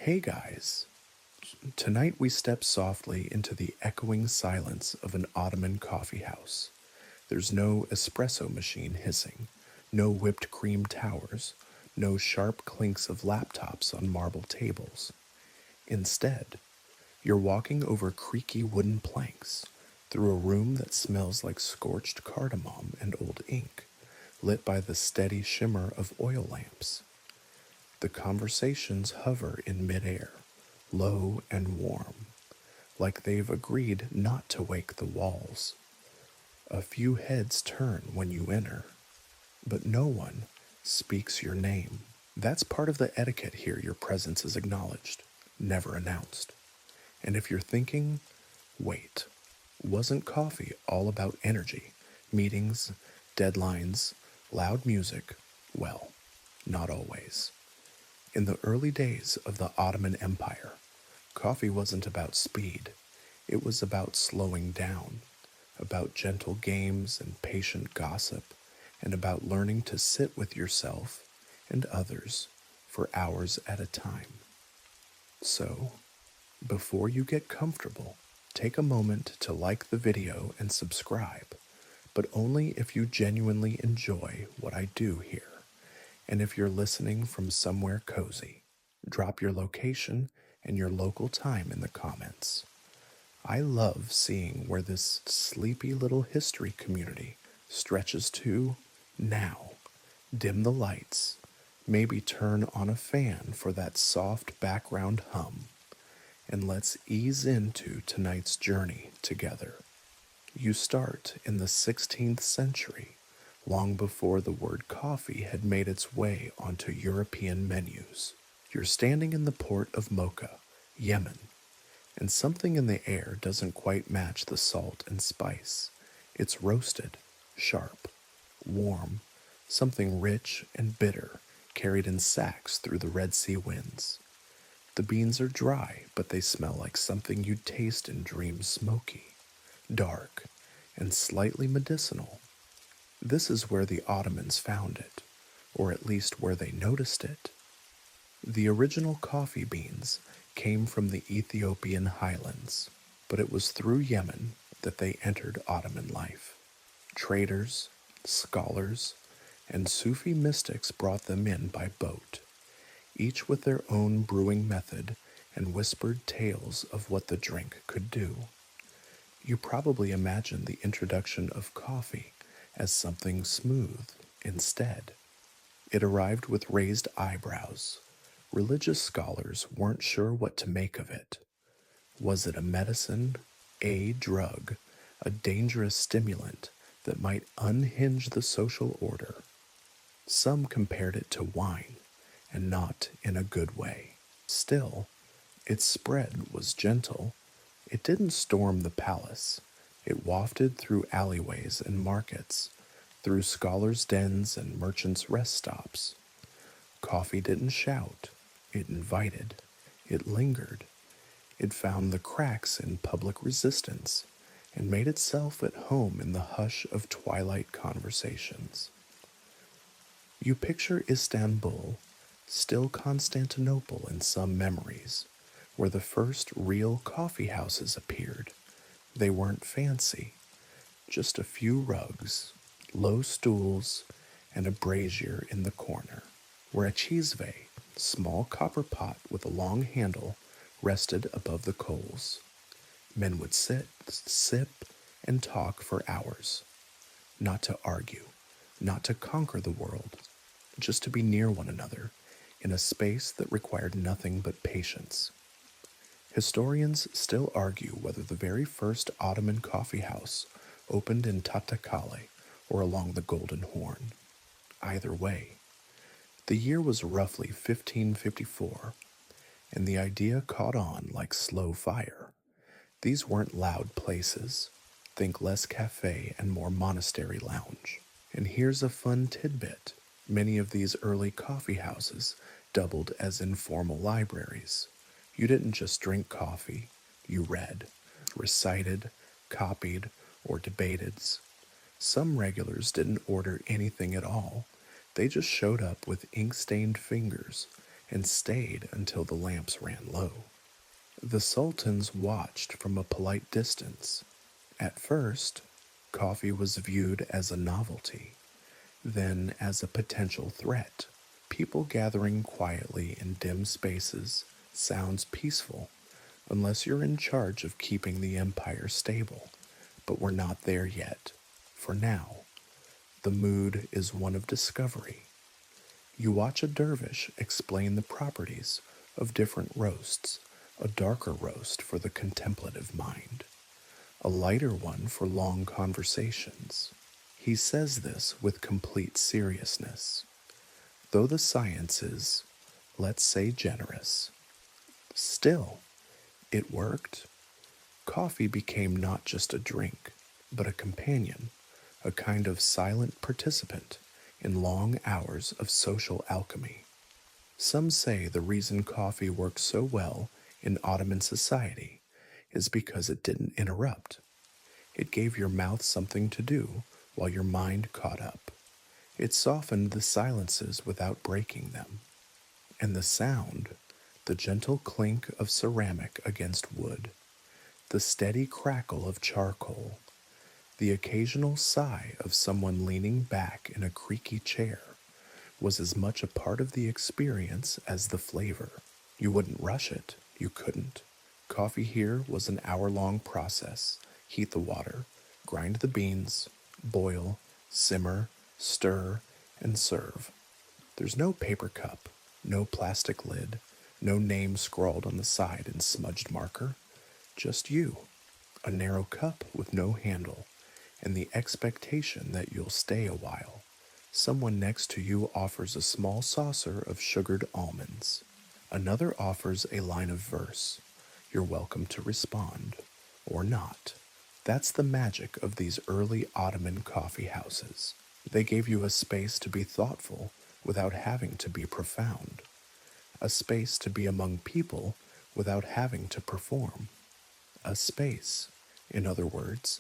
Hey guys, tonight we step softly into the echoing silence of an Ottoman coffeehouse. There's no espresso machine hissing, no whipped cream towers, no sharp clinks of laptops on marble tables. Instead, you're walking over creaky wooden planks through a room that smells like scorched cardamom and old ink, lit by the steady shimmer of oil lamps. The conversations hover in midair, low and warm, like they've agreed not to wake the walls. A few heads turn when you enter, but no one speaks your name. That's part of the etiquette here. Your presence is acknowledged, never announced. And if you're thinking, wait, wasn't coffee all about energy, meetings, deadlines, loud music? Well, not always. In the early days of the Ottoman Empire, coffee wasn't about speed. It was about slowing down, about gentle games and patient gossip, and about learning to sit with yourself and others for hours at a time. So, before you get comfortable, take a moment to like the video and subscribe, but only if you genuinely enjoy what I do here. And if you're listening from somewhere cozy, drop your location and your local time in the comments. I love seeing where this sleepy little history community stretches to now. Dim the lights, maybe turn on a fan for that soft background hum, and let's ease into tonight's journey together. You start in the 16th century, long before the word coffee had made its way onto European menus. You're standing in the port of Mocha, Yemen, and something in the air doesn't quite match the salt and spice. It's roasted, sharp, warm, something rich and bitter carried in sacks through the Red Sea winds. The beans are dry, but they smell like something you'd taste in dreams, smoky, dark, and slightly medicinal. This is where the Ottomans found it, or at least where they noticed it. The original coffee beans came from the Ethiopian highlands, but it was through Yemen that they entered Ottoman life. Traders, scholars, and Sufi mystics brought them in by boat, each with their own brewing method and whispered tales of what the drink could do. You probably imagine the introduction of coffee as something smooth instead. It arrived with raised eyebrows. Religious scholars weren't sure what to make of it. Was it a medicine, a drug, a dangerous stimulant that might unhinge the social order? Some compared it to wine, and not in a good way. Still, its spread was gentle. It didn't storm the palace. It wafted through alleyways and markets, through scholars' dens and merchants' rest stops. Coffee didn't shout. It invited. It lingered. It found the cracks in public resistance and made itself at home in the hush of twilight conversations. You picture Istanbul, still Constantinople in some memories, where the first real coffee houses appeared. They weren't fancy, just a few rugs, low stools, and a brazier in the corner, where a cheeseve, small copper pot with a long handle, rested above the coals. Men would sit, sip, and talk for hours, not to argue, not to conquer the world, just to be near one another in a space that required nothing but patience. Historians still argue whether the very first Ottoman coffee house opened in Tahtakale or along the Golden Horn. Either way, the year was roughly 1554, and the idea caught on like slow fire. These weren't loud places. Think less cafe and more monastery lounge. And here's a fun tidbit. Many of these early coffee houses doubled as informal libraries. You didn't just drink coffee, you read, recited, copied, or debated. Some regulars didn't order anything at all. They just showed up with ink-stained fingers and stayed until the lamps ran low. The sultans watched from a polite distance. At first, coffee was viewed as a novelty, then as a potential threat. People gathering quietly in dim spaces sounds peaceful unless you're in charge of keeping the empire stable, but we're not there yet. For now, the mood is one of discovery. You watch a dervish explain the properties of different roasts, a darker roast for the contemplative mind, a lighter one for long conversations. He says this with complete seriousness. Though the science is, let's say, generous, still, it worked. Coffee became not just a drink, but a companion, a kind of silent participant in long hours of social alchemy. Some say the reason coffee worked so well in Ottoman society is because it didn't interrupt. It gave your mouth something to do while your mind caught up. It softened the silences without breaking them. And the sound, the gentle clink of ceramic against wood, the steady crackle of charcoal, the occasional sigh of someone leaning back in a creaky chair, was as much a part of the experience as the flavor. You wouldn't rush it. You couldn't. Coffee here was an hour-long process. Heat the water, grind the beans, boil, simmer, stir, and serve. There's no paper cup, no plastic lid, no name scrawled on the side in smudged marker. Just you, a narrow cup with no handle, and the expectation that you'll stay a while. Someone next to you offers a small saucer of sugared almonds. Another offers a line of verse. You're welcome to respond, or not. That's the magic of these early Ottoman coffee houses. They gave you a space to be thoughtful without having to be profound, a space to be among people without having to perform, a space, in other words,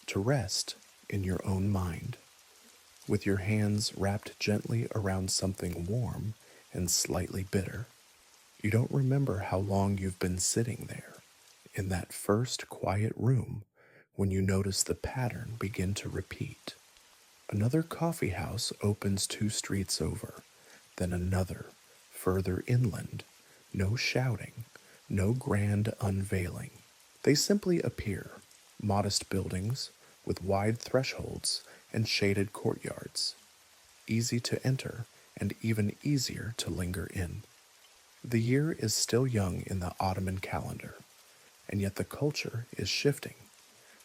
to rest in your own mind, with your hands wrapped gently around something warm and slightly bitter. You don't remember how long you've been sitting there, in that first quiet room, when you notice the pattern begin to repeat. Another coffee house opens 2 streets over, then another, further inland. No shouting, no grand unveiling. They simply appear, modest buildings with wide thresholds and shaded courtyards, easy to enter and even easier to linger in. The year is still young in the Ottoman calendar, and yet the culture is shifting.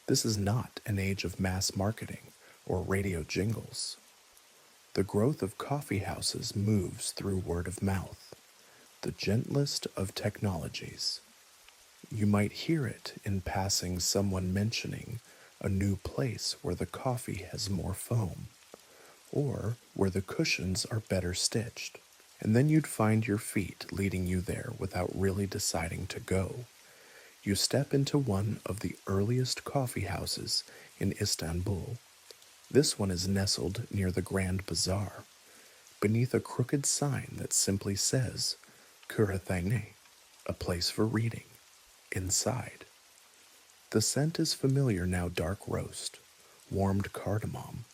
This is not an age of mass marketing or radio jingles. The growth of coffee houses moves through word of mouth, the gentlest of technologies. You might hear it in passing, someone mentioning a new place where the coffee has more foam, or where the cushions are better stitched. And then you'd find your feet leading you there without really deciding to go. You step into one of the earliest coffee houses in Istanbul. This one is nestled near the Grand Bazaar, beneath a crooked sign that simply says, Kürathane, a place for reading. Inside, the scent is familiar now, dark roast, warmed cardamom,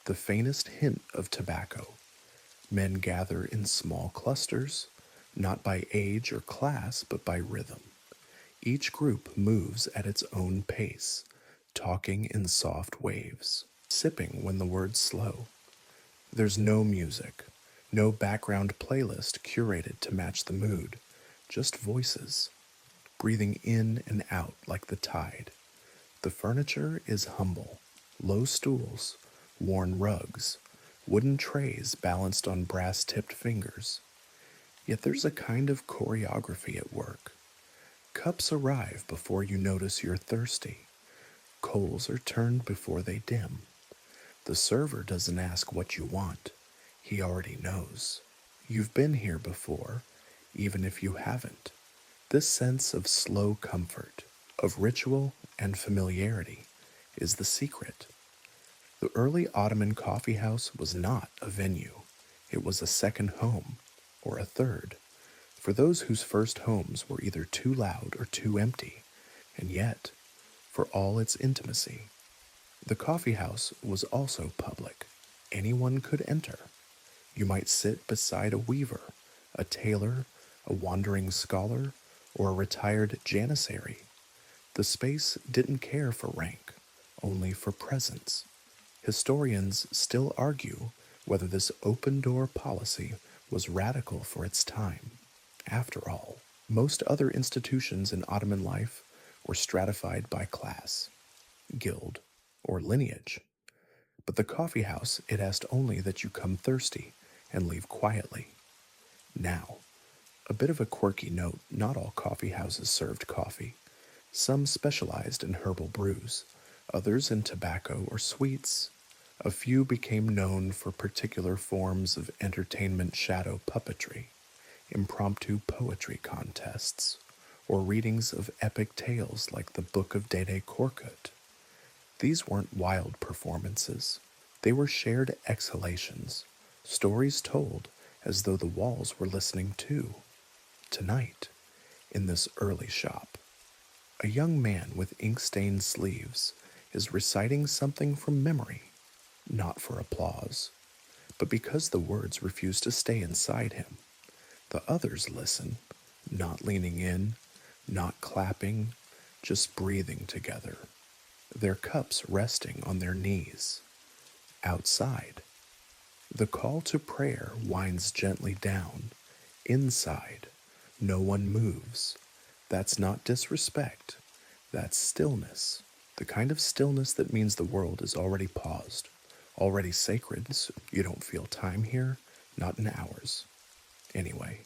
the faintest hint of tobacco. Men gather in small clusters, not by age or class, but by rhythm. Each group moves at its own pace, talking in soft waves, sipping when the words slow. There's no music, no background playlist curated to match the mood, just voices, breathing in and out like the tide. The furniture is humble, low stools, worn rugs, wooden trays balanced on brass-tipped fingers. Yet there's a kind of choreography at work. Cups arrive before you notice you're thirsty. Coals are turned before they dim. The server doesn't ask what you want. He already knows. You've been here before, even if you haven't. This sense of slow comfort, of ritual and familiarity, is the secret. The early Ottoman coffee house was not a venue. It was a second home, or a third. for those whose first homes were either too loud or too empty, and yet, for all its intimacy, the coffee house was also public. Anyone could enter. You might sit beside a weaver, a tailor, a wandering scholar, or a retired janissary. The space didn't care for rank, only for presence. Historians still argue whether this open door policy was radical for its time. After all, most other institutions in Ottoman life were stratified by class, guild, or lineage. But the coffee house, it asked only that you come thirsty and leave quietly. Now, a bit of a quirky note, not all coffee houses served coffee. Some specialized in herbal brews, others in tobacco or sweets. A few became known for particular forms of entertainment shadow puppetry, impromptu poetry contests, or readings of epic tales like the Book of Dede Korkut. These weren't wild performances. They were shared exhalations, stories told as though the walls were listening too. Tonight, in this early shop, a young man with ink-stained sleeves is reciting something from memory, not for applause, but because the words refuse to stay inside him. The others listen, not leaning in, not clapping, just breathing together, their cups resting on their knees. Outside, the call to prayer winds gently down. Inside, no one moves. That's not disrespect. That's stillness. The kind of stillness that means the world is already paused, already sacred, so you don't feel time here, not in hours. Anyway,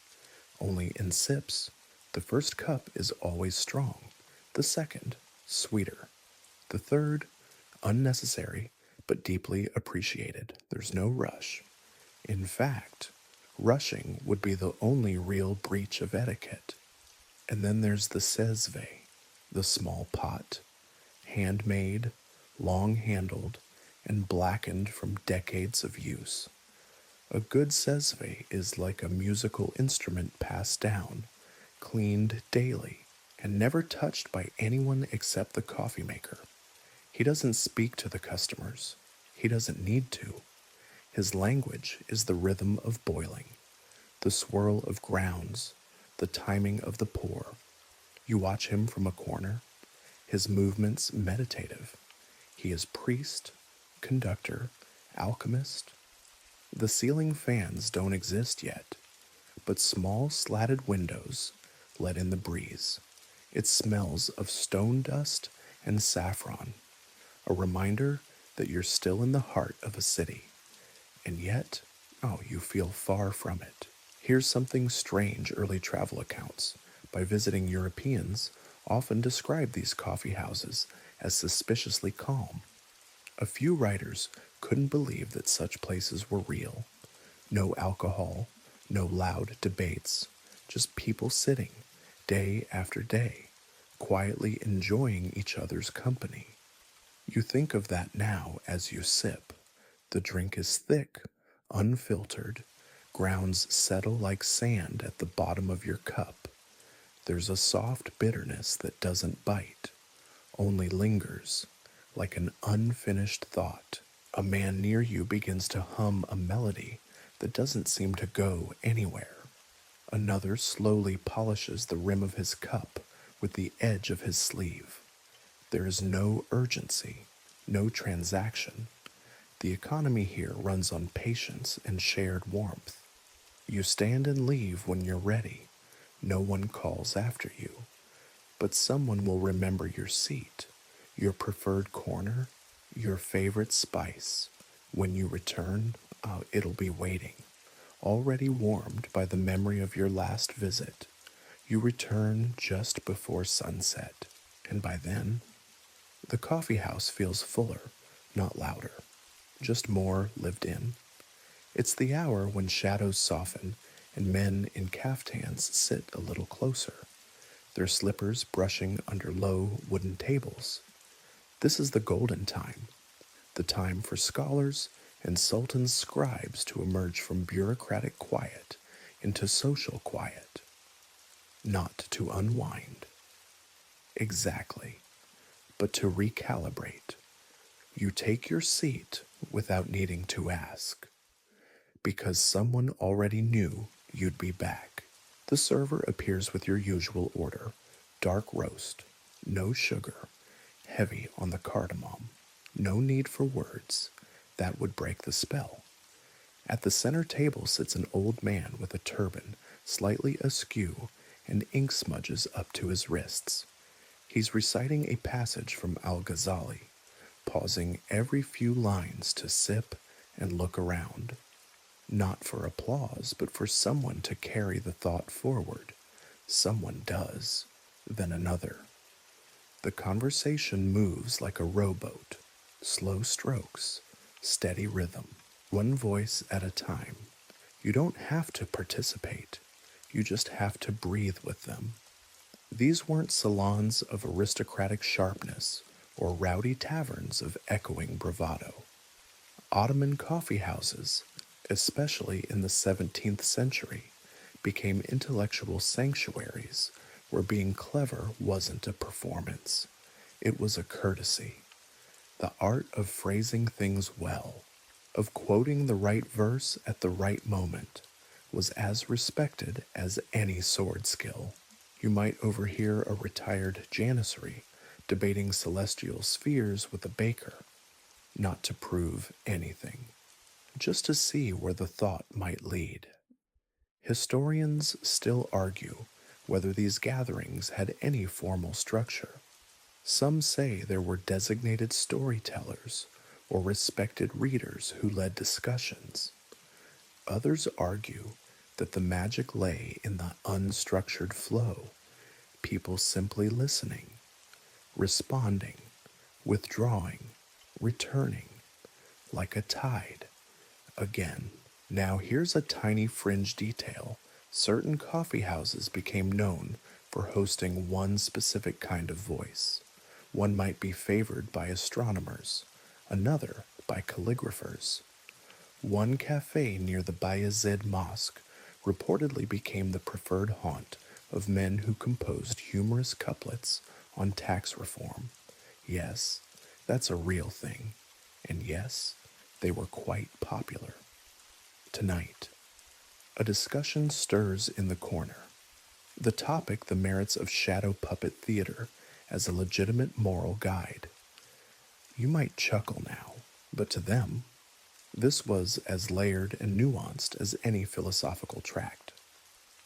only in sips, the first cup is always strong, the second, sweeter, the third, unnecessary, but deeply appreciated. There's no rush. In fact, rushing would be the only real breach of etiquette. And then there's the sezve, the small pot, handmade, long-handled, and blackened from decades of use. A good sezve is like a musical instrument passed down, cleaned daily, and never touched by anyone except the coffee maker. He doesn't speak to the customers. He doesn't need to. His language is the rhythm of boiling, the swirl of grounds, the timing of the pour. You watch him from a corner, his movements meditative. He is priest, conductor, alchemist. The ceiling fans don't exist yet, but small slatted windows let in the breeze. It smells of stone dust and saffron, a reminder that you're still in the heart of a city. And yet, you feel far from it. Here's something strange early travel accounts, by visiting Europeans, often describe these coffee houses as suspiciously calm. A few writers couldn't believe that such places were real. No alcohol, no loud debates, just people sitting, day after day, quietly enjoying each other's company. You think of that now as you sip. The drink is thick, unfiltered, grounds settle like sand at the bottom of your cup. There's a soft bitterness that doesn't bite, only lingers, like an unfinished thought. A man near you begins to hum a melody that doesn't seem to go anywhere. Another slowly polishes the rim of his cup with the edge of his sleeve. There is no urgency, no transaction. The economy here runs on patience and shared warmth. You stand and leave when you're ready. No one calls after you, but someone will remember your seat, your preferred corner, your favorite spice. When you return, it'll be waiting, already warmed by the memory of your last visit. You return just before sunset, and by then, the coffee house feels fuller, not louder, just more lived in. It's the hour when shadows soften and men in caftans sit a little closer, their slippers brushing under low wooden tables. This is the golden time, the time for scholars and sultan's scribes to emerge from bureaucratic quiet into social quiet. not to unwind. Exactly, but to recalibrate. You take your seat without needing to ask, because someone already knew you'd be back. The server appears with your usual order: dark roast, no sugar, heavy on the cardamom. No need for words, that would break the spell. At the center table sits an old man with a turban slightly askew and ink smudges up to his wrists. He's reciting a passage from Al Ghazali, pausing every few lines to sip and look around. Not for applause, but for someone to carry the thought forward. Someone does, then another. The conversation moves like a rowboat, slow strokes, steady rhythm, one voice at a time. You don't have to participate, you just have to breathe with them. These weren't salons of aristocratic sharpness or rowdy taverns of echoing bravado. Ottoman coffeehouses, especially in the 17th century, became intellectual sanctuaries where being clever wasn't a performance, it was a courtesy. The art of phrasing things well, of quoting the right verse at the right moment, was as respected as any sword skill. You might overhear a retired janissary debating celestial spheres with a baker, not to prove anything, just to see where the thought might lead. Historians still argue whether these gatherings had any formal structure. Some say there were designated storytellers or respected readers who led discussions. Others argue that the magic lay in the unstructured flow, people simply listening, responding, withdrawing, returning, like a tide. Again, now here's a tiny fringe detail. Certain coffee houses became known for hosting one specific kind of voice. One might be favored by astronomers, another by calligraphers. One cafe near the Bayezid Mosque reportedly became the preferred haunt of men who composed humorous couplets on tax reform. Yes, that's a real thing. And yes, they were quite popular. Tonight, a discussion stirs in the corner. The topic: the merits of shadow puppet theater as a legitimate moral guide. You might chuckle now, but to them, this was as layered and nuanced as any philosophical tract.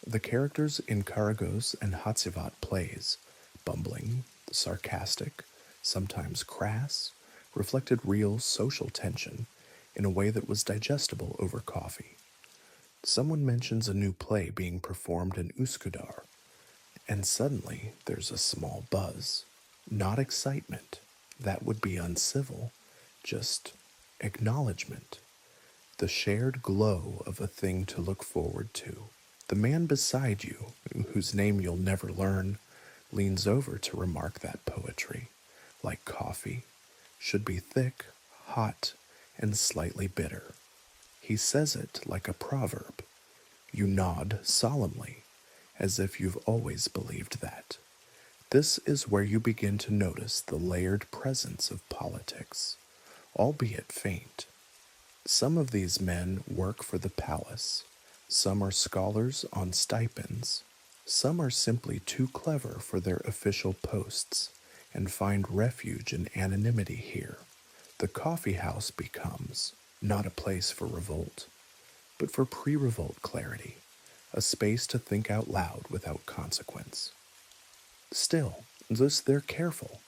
The characters in Karagos and Hatzivat plays, bumbling, sarcastic, sometimes crass, reflected real social tension in a way that was digestible over coffee. Someone mentions a new play being performed in Uskudar, and suddenly there's a small buzz. Not excitement, that would be uncivil, just acknowledgement. The shared glow of a thing to look forward to. The man beside you, whose name you'll never learn, leans over to remark that poetry, like coffee, should be thick, hot, and slightly bitter. He says it like a proverb. You nod solemnly, as if you've always believed that. This is where you begin to notice the layered presence of politics, albeit faint. Some of these men work for the palace. Some are scholars on stipends. Some are simply too clever for their official posts and find refuge in anonymity here. The coffee house becomes not a place for revolt, but for pre-revolt clarity, a space to think out loud without consequence. Still, they're careful.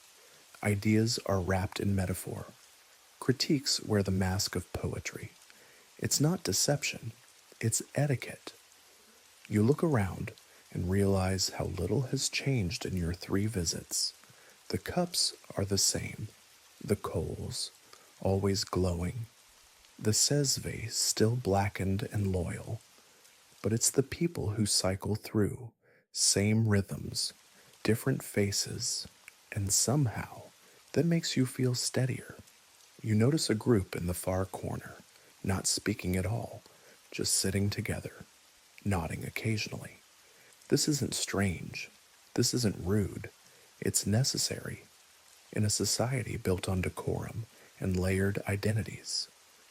Ideas are wrapped in metaphor. Critiques wear the mask of poetry. It's not deception, it's etiquette. You look around and realize how little has changed in your 3 visits. The cups are the same, the coals, always glowing, the sesve still blackened and loyal, but it's the people who cycle through, same rhythms, different faces, and somehow that makes you feel steadier. You notice a group in the far corner, not speaking at all, just sitting together, nodding occasionally. This isn't strange. This isn't rude. It's necessary. In a society built on decorum and layered identities,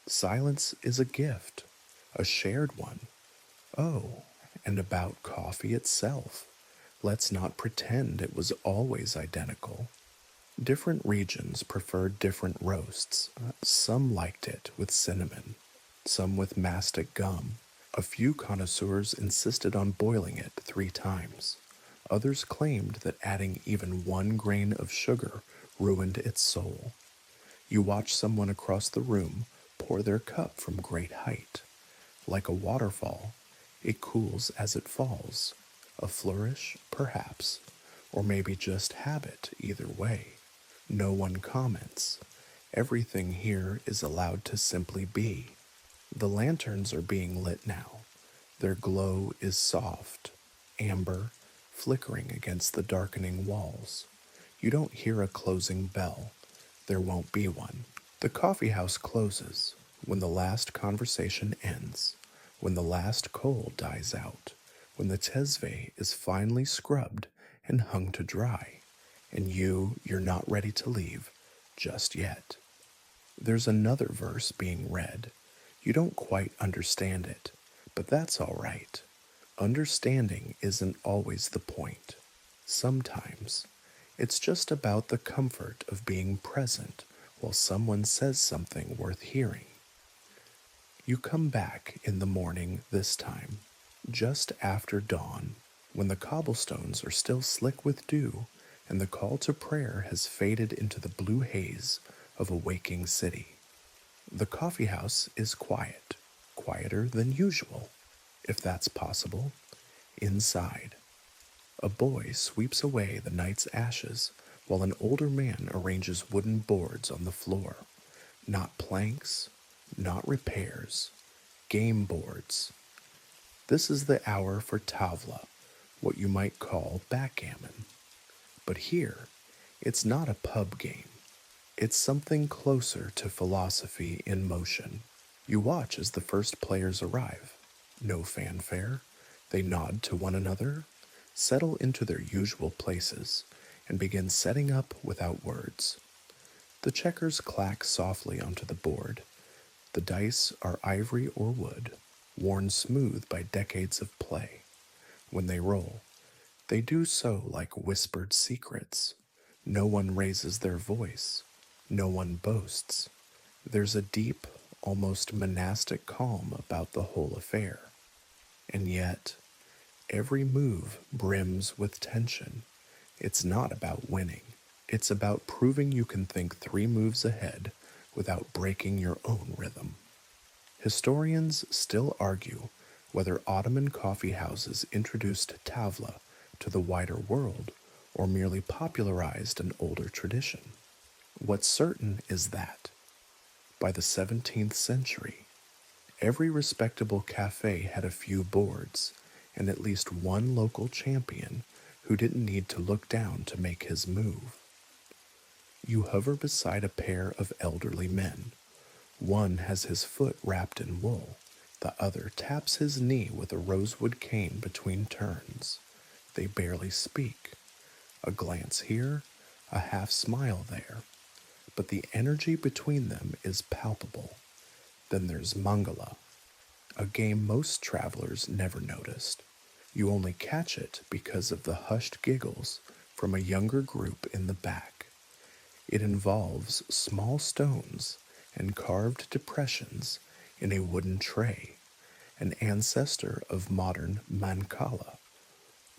silence is a gift, a shared one. Oh, and about coffee itself. Let's not pretend it was always identical. Different regions preferred different roasts. Some liked it with cinnamon, some with mastic gum. A few connoisseurs insisted on boiling it 3 times. Others claimed that adding even 1 grain of sugar ruined its soul. You watch someone across the room pour their cup from great height. Like a waterfall, it cools as it falls. A flourish, perhaps, or maybe just habit, either way. No one comments. Everything here is allowed to simply be. The lanterns are being lit now. Their glow is soft, amber, flickering against the darkening walls. You don't hear a closing bell. There won't be one. The coffee house closes when the last conversation ends, when the last coal dies out, when the tesve is finally scrubbed and hung to dry, and you're not ready to leave just yet. There's another verse being read. You don't quite understand it, but that's all right. Understanding isn't always the point. Sometimes it's just about the comfort of being present while someone says something worth hearing. You come back in the morning this time, just after dawn, when the cobblestones are still slick with dew and the call to prayer has faded into the blue haze of a waking city. The coffee house is quiet, quieter than usual, if that's possible. Inside, a boy sweeps away the night's ashes while an older man arranges wooden boards on the floor. Not planks, not repairs, game boards. This is the hour for tavla, what you might call backgammon. But here, it's not a pub game. It's something closer to philosophy in motion. You watch as the first players arrive. No fanfare. They nod to one another, settle into their usual places, and begin setting up without words. The checkers clack softly onto the board. The dice are ivory or wood, worn smooth by decades of play. When they roll, they do so like whispered secrets. No one raises their voice. No one boasts. There's a deep, almost monastic calm about the whole affair. And yet, every move brims with tension. It's not about winning. It's about proving you can think 3 moves ahead without breaking your own rhythm. Historians still argue whether Ottoman coffee houses introduced tavla to the wider world or merely popularized an older tradition. What's certain is that, by the 17th century, every respectable cafe had a few boards and at least one local champion who didn't need to look down to make his move. You hover beside a pair of elderly men. One has his foot wrapped in wool. The other taps his knee with a rosewood cane between turns. They barely speak. A glance here, a half smile there. But the energy between them is palpable. Then there's Mangala, a game most travelers never noticed. You only catch it because of the hushed giggles from a younger group in the back. It involves small stones and carved depressions in a wooden tray, an ancestor of modern Mancala,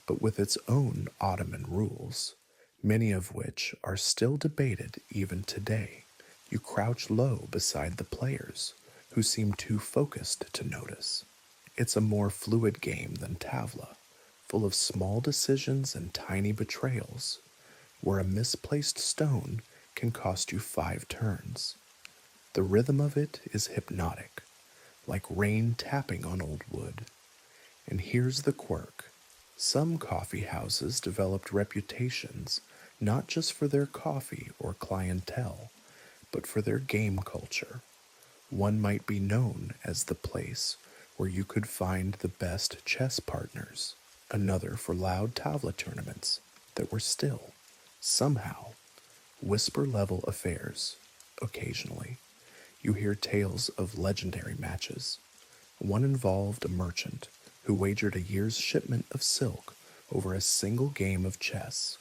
but with its own Ottoman rules, many of which are still debated even today. You crouch low beside the players, who seem too focused to notice. It's a more fluid game than tavla, full of small decisions and tiny betrayals, where a misplaced stone can cost you 5 turns. The rhythm of it is hypnotic, like rain tapping on old wood. And here's the quirk. Some coffee houses developed reputations not just for their coffee or clientele, but for their game culture. One might be known as the place where you could find the best chess partners, another for loud tavla tournaments that were still, somehow, whisper-level affairs. Occasionally, you hear tales of legendary matches. One involved a merchant who wagered a year's shipment of silk over a single game of chess.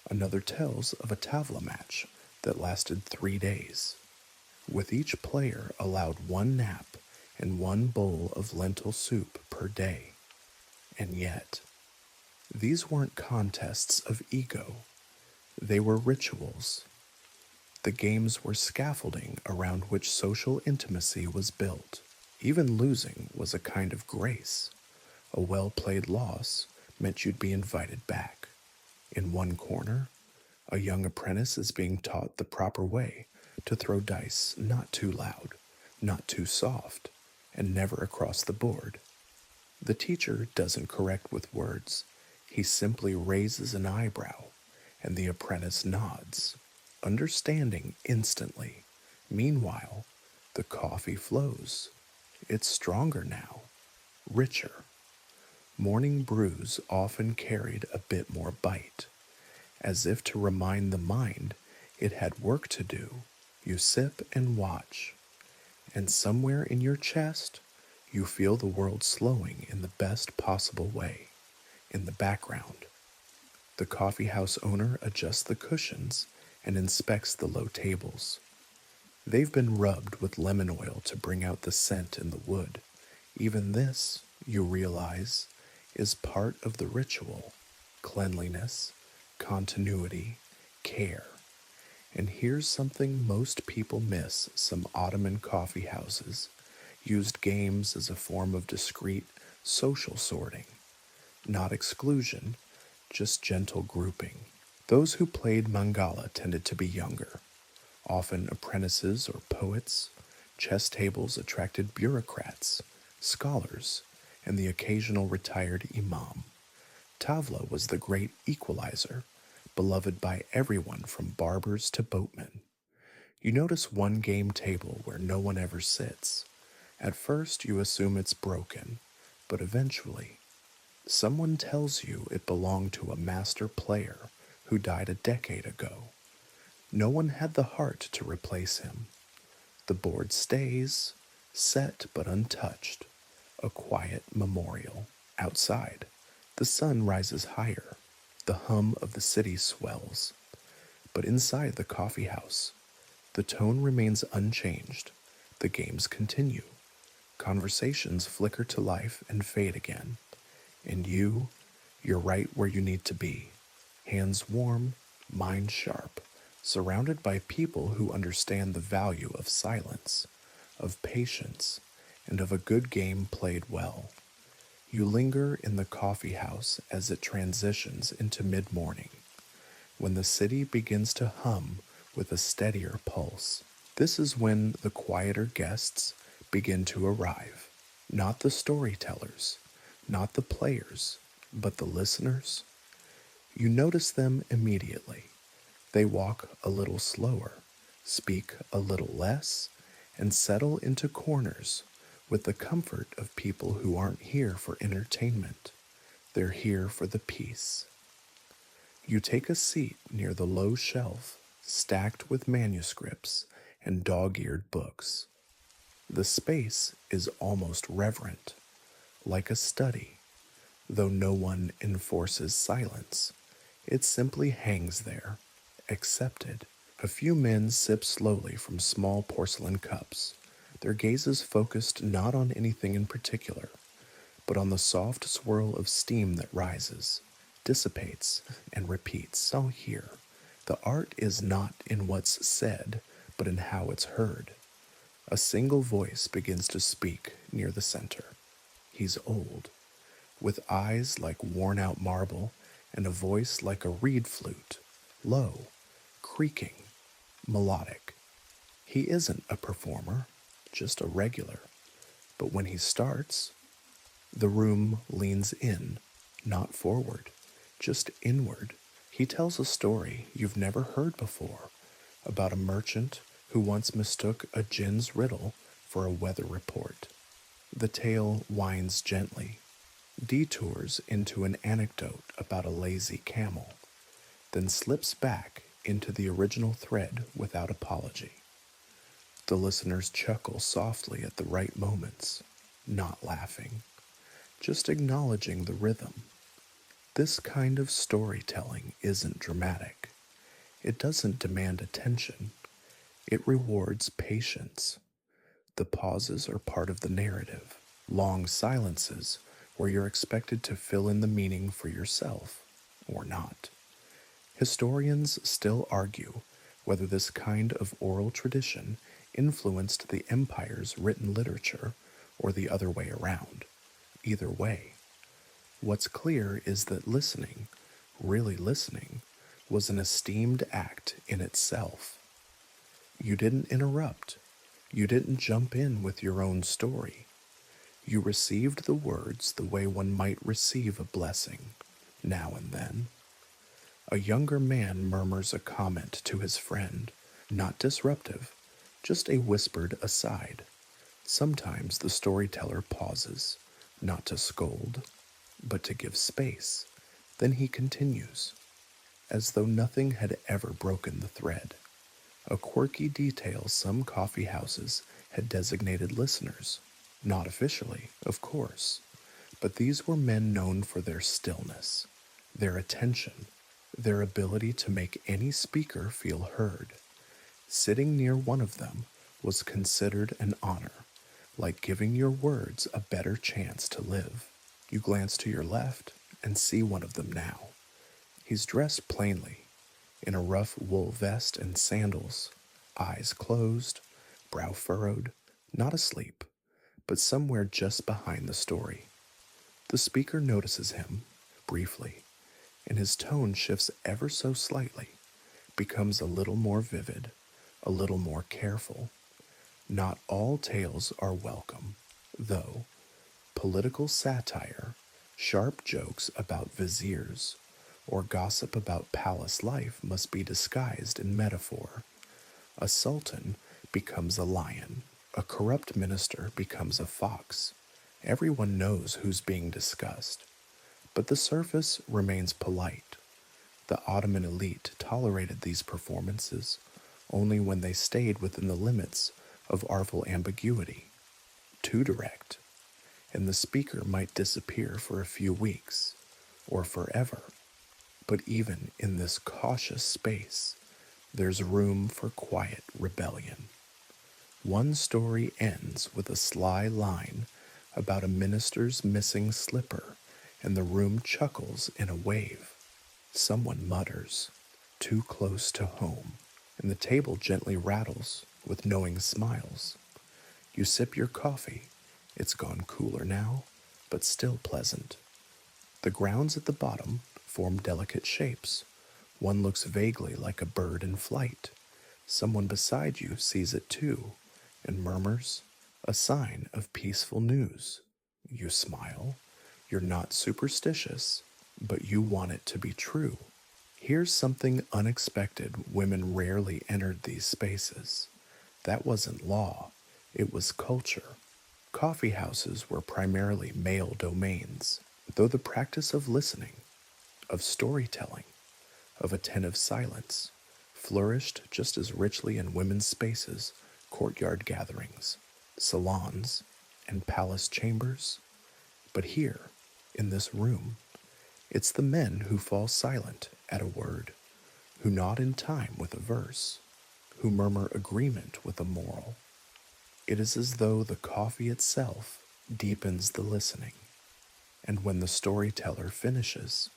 Another tells of a tavla match that lasted 3 days, with each player allowed one nap and one bowl of lentil soup per day. And yet, these weren't contests of ego, they were rituals. The games were scaffolding around which social intimacy was built. Even losing was a kind of grace. A well-played loss meant you'd be invited back. In one corner, a young apprentice is being taught the proper way to throw dice not too loud, not too soft, and never across the board. The teacher doesn't correct with words. He simply raises an eyebrow, and the apprentice nods, understanding instantly. Meanwhile, the coffee flows. It's stronger now, richer. Morning brews often carried a bit more bite, as if to remind the mind it had work to do. You sip and watch, and somewhere in your chest, you feel the world slowing in the best possible way. In the background, the coffeehouse owner adjusts the cushions and inspects the low tables. They've been rubbed with lemon oil to bring out the scent in the wood. Even this, you realize, is part of the ritual. Cleanliness, continuity, care. And here's something most people miss: some Ottoman coffeehouses used games as a form of discreet social sorting. Not exclusion, just gentle grouping. Those who played Mangala tended to be younger, often apprentices or poets. Chess tables attracted bureaucrats, scholars, and the occasional retired imam. Tavla was the great equalizer, beloved by everyone from barbers to boatmen. You notice one game table where no one ever sits. At first you assume it's broken, but eventually, someone tells you it belonged to a master player who died a decade ago. No one had the heart to replace him. The board stays, set but untouched, a quiet memorial. Outside, the sun rises higher, the hum of the city swells. But inside the coffeehouse, the tone remains unchanged. The games continue. Conversations flicker to life and fade again. And you're right where you need to be. Hands warm, mind sharp, surrounded by people who understand the value of silence, of patience, and of a good game played well. You linger in the coffeehouse as it transitions into mid-morning, when the city begins to hum with a steadier pulse. This is when the quieter guests begin to arrive. Not the storytellers, not the players, but the listeners. You notice them immediately. They walk a little slower, speak a little less, and settle into corners with the comfort of people who aren't here for entertainment. They're here for the peace. You take a seat near the low shelf, stacked with manuscripts and dog-eared books. The space is almost reverent, like a study, though no one enforces silence. It simply hangs there, accepted. A few men sip slowly from small porcelain cups, their gazes focused not on anything in particular, but on the soft swirl of steam that rises, dissipates, and repeats. Oh, here, the art is not in what's said, but in how it's heard. A single voice begins to speak near the center. He's old, with eyes like worn-out marble and a voice like a reed flute, low, creaking, melodic. He isn't a performer, just a regular. But when he starts, the room leans in, not forward, just inward. He tells a story you've never heard before, about a merchant who once mistook a ginn's riddle for a weather report. The tale winds gently, detours into an anecdote about a lazy camel, then slips back into the original thread without apology. The listeners chuckle softly at the right moments, not laughing, just acknowledging the rhythm. This kind of storytelling isn't dramatic. It doesn't demand attention. It rewards patience. The pauses are part of the narrative. Long silences where you're expected to fill in the meaning for yourself, or not. Historians still argue whether this kind of oral tradition influenced the empire's written literature or the other way around. Either way, what's clear is that listening, really listening, was an esteemed act in itself. You didn't interrupt. You didn't jump in with your own story. You received the words the way one might receive a blessing, now and then. A younger man murmurs a comment to his friend, not disruptive, just a whispered aside. Sometimes the storyteller pauses, not to scold, but to give space. Then he continues, as though nothing had ever broken the thread. A quirky detail some coffee houses had designated listeners. Not officially, of course, but these were men known for their stillness, their attention, their ability to make any speaker feel heard. Sitting near one of them was considered an honor, like giving your words a better chance to live. You glance to your left and see one of them now. He's dressed plainly, in a rough wool vest and sandals, eyes closed, brow furrowed, not asleep, but somewhere just behind the story. The speaker notices him, briefly, and his tone shifts ever so slightly, becomes a little more vivid, a little more careful. Not all tales are welcome, though. Political satire, sharp jokes about viziers, or gossip about palace life must be disguised in metaphor. A sultan becomes a lion, a corrupt minister becomes a fox. Everyone knows who's being discussed, but the surface remains polite. The Ottoman elite tolerated these performances only when they stayed within the limits of artful ambiguity. Too direct, and the speaker might disappear for a few weeks, or forever. But even in this cautious space, there's room for quiet rebellion. One story ends with a sly line about a minister's missing slipper, and the room chuckles in a wave. Someone mutters, "Too close to home," and the table gently rattles with knowing smiles. You sip your coffee. It's gone cooler now, but still pleasant. The grounds at the bottom form delicate shapes. One looks vaguely like a bird in flight. Someone beside you sees it too and murmurs, "A sign of peaceful news." You smile. You're not superstitious, but you want it to be true. Here's something unexpected: women rarely entered these spaces. That wasn't law, it was culture. Coffee houses were primarily male domains, though the practice of listening, of storytelling, of attentive silence flourished just as richly in women's spaces, courtyard gatherings, salons, and palace chambers. But here, in this room, it's the men who fall silent at a word, who nod in time with a verse, who murmur agreement with a moral. It is as though the coffee itself deepens the listening, and when the storyteller finishes,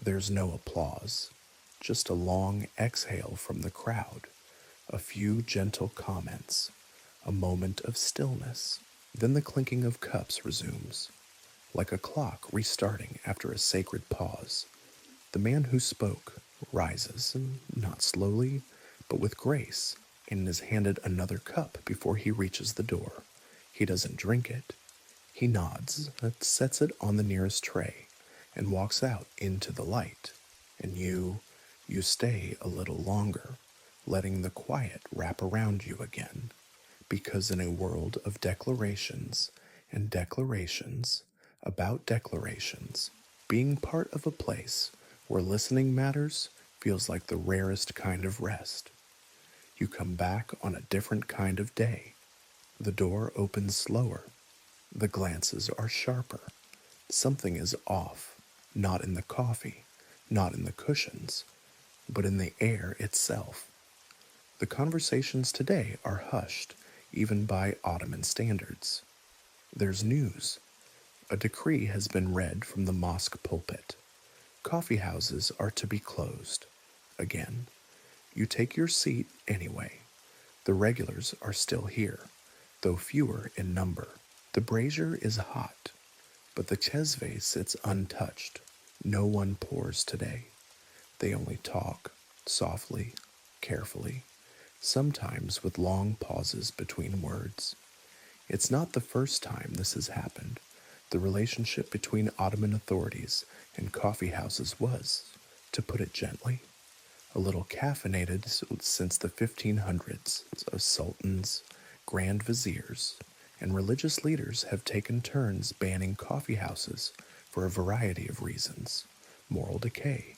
there's no applause, just a long exhale from the crowd, a few gentle comments, a moment of stillness. Then the clinking of cups resumes, like a clock restarting after a sacred pause. The man who spoke rises, not slowly, but with grace, and is handed another cup before he reaches the door. He doesn't drink it. He nods, sets it on the nearest tray, and walks out into the light. And you stay a little longer, letting the quiet wrap around you again, because in a world of declarations and declarations, About declarations. Being part of a place where listening matters feels like the rarest kind of rest. You come back on a different kind of day. The door opens slower. The glances are sharper. Something is off, not in the coffee, not in the cushions, but in the air itself. The conversations today are hushed, even by Ottoman standards. There's news. A decree has been read from the mosque pulpit. Coffee houses are to be closed. Again, you take your seat anyway. The regulars are still here, though fewer in number. The brazier is hot, but the chesve sits untouched. No one pours today. They only talk, softly, carefully, sometimes with long pauses between words. It's not the first time this has happened. The relationship between Ottoman authorities and coffee houses was, to put it gently, a little caffeinated since the 1500s. Sultans, grand viziers, and religious leaders have taken turns banning coffee houses for a variety of reasons: moral decay,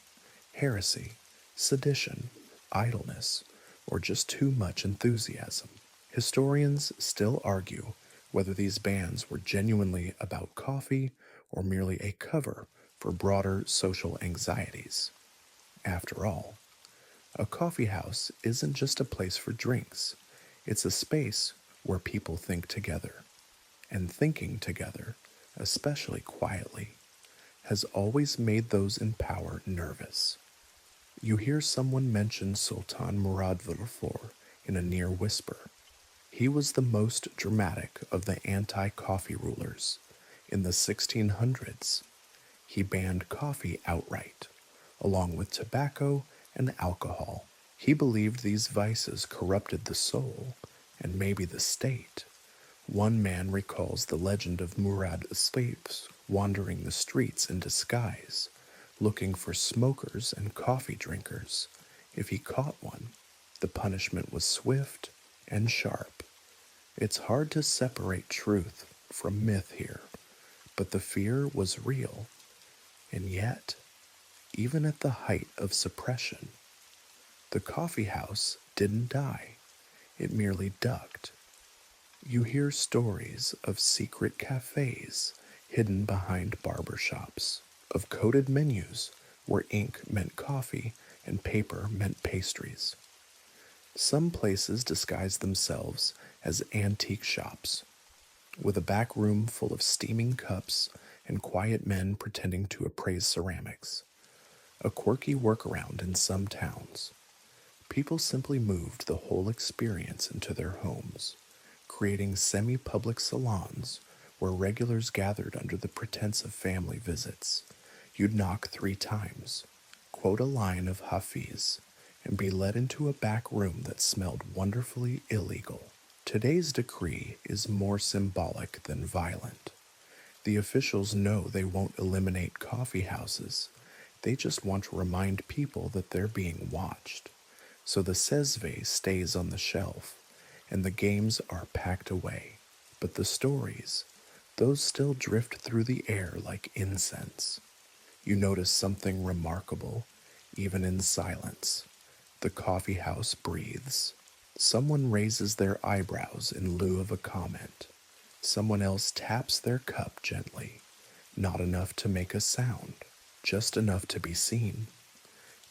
heresy, sedition, idleness, or just too much enthusiasm. Historians still argue whether these bans were genuinely about coffee or merely a cover for broader social anxieties. After all, a coffee house isn't just a place for drinks, it's a space where people think together. And thinking together, especially quietly, has always made those in power nervous. You hear someone mention Sultan Murad Villaflor in a near whisper. He was the most dramatic of the anti-coffee rulers. In the 1600s, he banned coffee outright, along with tobacco and alcohol. He believed these vices corrupted the soul and maybe the state. One man recalls the legend of Murad escapes wandering the streets in disguise, looking for smokers and coffee drinkers. If he caught one, the punishment was swift and sharp. It's hard to separate truth from myth here, but the fear was real. And yet, even at the height of suppression, the coffee house didn't die. It merely ducked. You hear stories of secret cafes hidden behind barber shops, of coded menus where ink meant coffee and paper meant pastries. Some places disguise themselves as antique shops, with a back room full of steaming cups and quiet men pretending to appraise ceramics. A quirky workaround in some towns. People simply moved the whole experience into their homes, creating semi-public salons where regulars gathered under the pretense of family visits. You'd knock 3 times, quote a line of Hafiz, and be led into a back room that smelled wonderfully illegal. Today's decree is more symbolic than violent. The officials know they won't eliminate coffee houses. They just want to remind people that they're being watched. So the sezve stays on the shelf, and the games are packed away. But the stories, those still drift through the air like incense. You notice something remarkable, even in silence. The coffee house breathes. Someone raises their eyebrows in lieu of a comment. Someone else taps their cup gently, not enough to make a sound, just enough to be seen.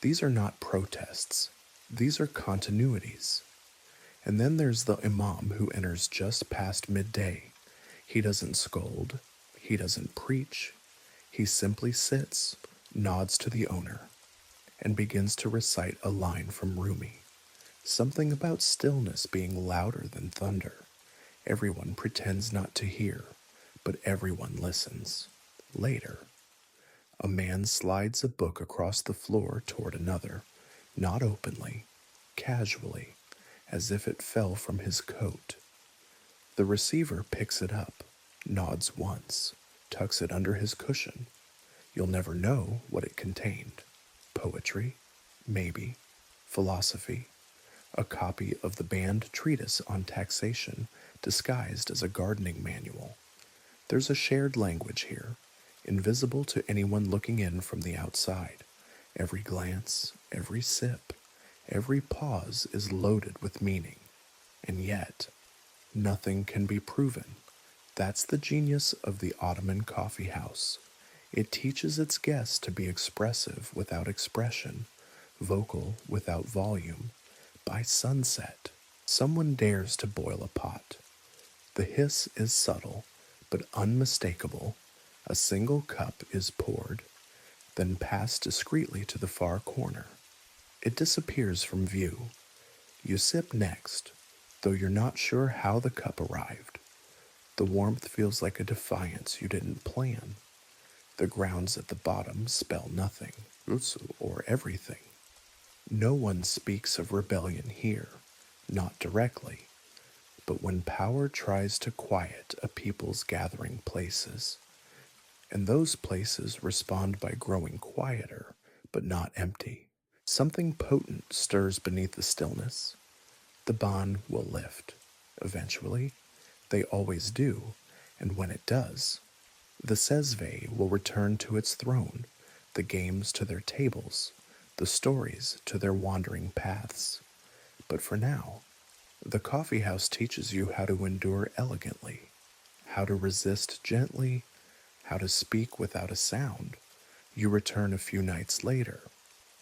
These are not protests. These are continuities. And then there's the imam who enters just past midday. He doesn't scold. He doesn't preach. He simply sits, nods to the owner, and begins to recite a line from Rumi. Something about stillness being louder than thunder. Everyone pretends not to hear, but everyone listens. Later, a man slides a book across the floor toward another, not openly, casually, as if it fell from his coat. The receiver picks it up, nods once, tucks it under his cushion. You'll never know what it contained. Poetry? Maybe. Philosophy? A copy of the banned treatise on taxation disguised as a gardening manual. There's a shared language here, invisible to anyone looking in from the outside. Every glance, every sip, every pause is loaded with meaning. And yet, nothing can be proven. That's the genius of the Ottoman Coffeehouse. It teaches its guests to be expressive without expression, vocal without volume. By sunset, someone dares to boil a pot. The hiss is subtle, but unmistakable. A single cup is poured, then passed discreetly to the far corner. It disappears from view. You sip next, though you're not sure how the cup arrived. The warmth feels like a defiance you didn't plan. The grounds at the bottom spell nothing, or everything. No one speaks of rebellion here, not directly, but when power tries to quiet a people's gathering places, and those places respond by growing quieter, but not empty. Something potent stirs beneath the stillness. The bond will lift. Eventually, they always do, and when it does, the Sesve will return to its throne, the games to their tables, the stories to their wandering paths. But for now, the coffeehouse teaches you how to endure elegantly, how to resist gently, how to speak without a sound. You return a few nights later,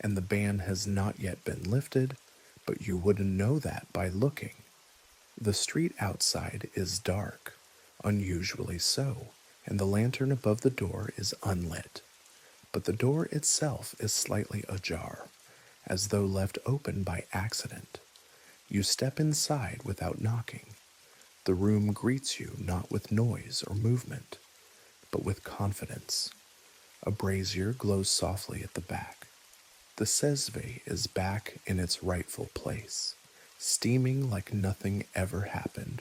and the ban has not yet been lifted, but you wouldn't know that by looking. The street outside is dark, unusually so, and the lantern above the door is unlit. But the door itself is slightly ajar, as though left open by accident. You step inside without knocking. The room greets you not with noise or movement, but with confidence. A brazier glows softly at the back. The Sesve is back in its rightful place, steaming like nothing ever happened.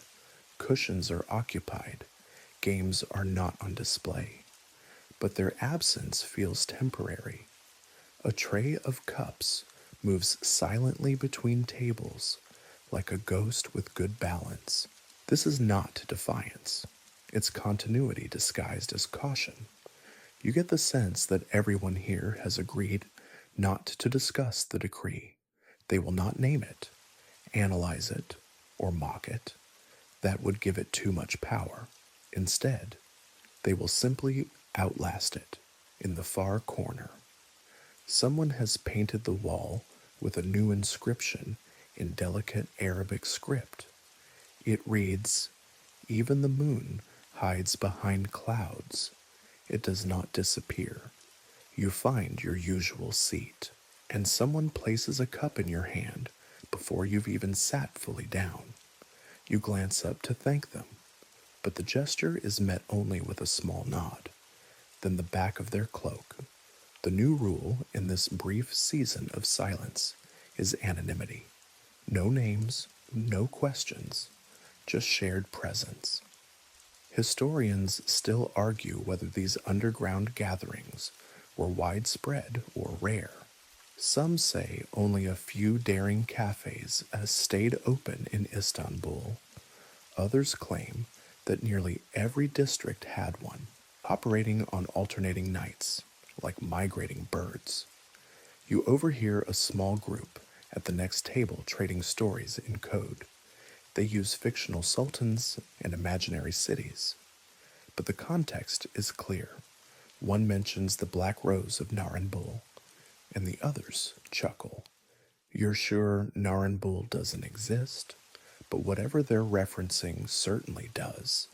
Cushions are occupied, games are not on display, but their absence feels temporary. A tray of cups moves silently between tables, like a ghost with good balance. This is not defiance. It's continuity disguised as caution. You get the sense that everyone here has agreed not to discuss the decree. They will not name it, analyze it, or mock it. That would give it too much power. Instead, they will simply outlast it in the far corner. Someone has painted the wall with a new inscription in delicate Arabic script. It reads, "Even the moon hides behind clouds. It does not disappear. You find your usual seat." And someone places a cup in your hand before you've even sat fully down. You glance up to thank them, but the gesture is met only with a small nod, then the back of their cloak. The new rule in this brief season of silence is anonymity. No names, no questions, just shared presence. Historians still argue whether these underground gatherings were widespread or rare. Some say only a few daring cafes has stayed open in Istanbul. Others claim that nearly every district had one, operating on alternating nights, like migrating birds. You overhear a small group at the next table trading stories in code. They use fictional sultans and imaginary cities. But the context is clear. One mentions the Black Rose of Naranbul, and the others chuckle. You're sure Naranbul doesn't exist, but whatever they're referencing certainly does.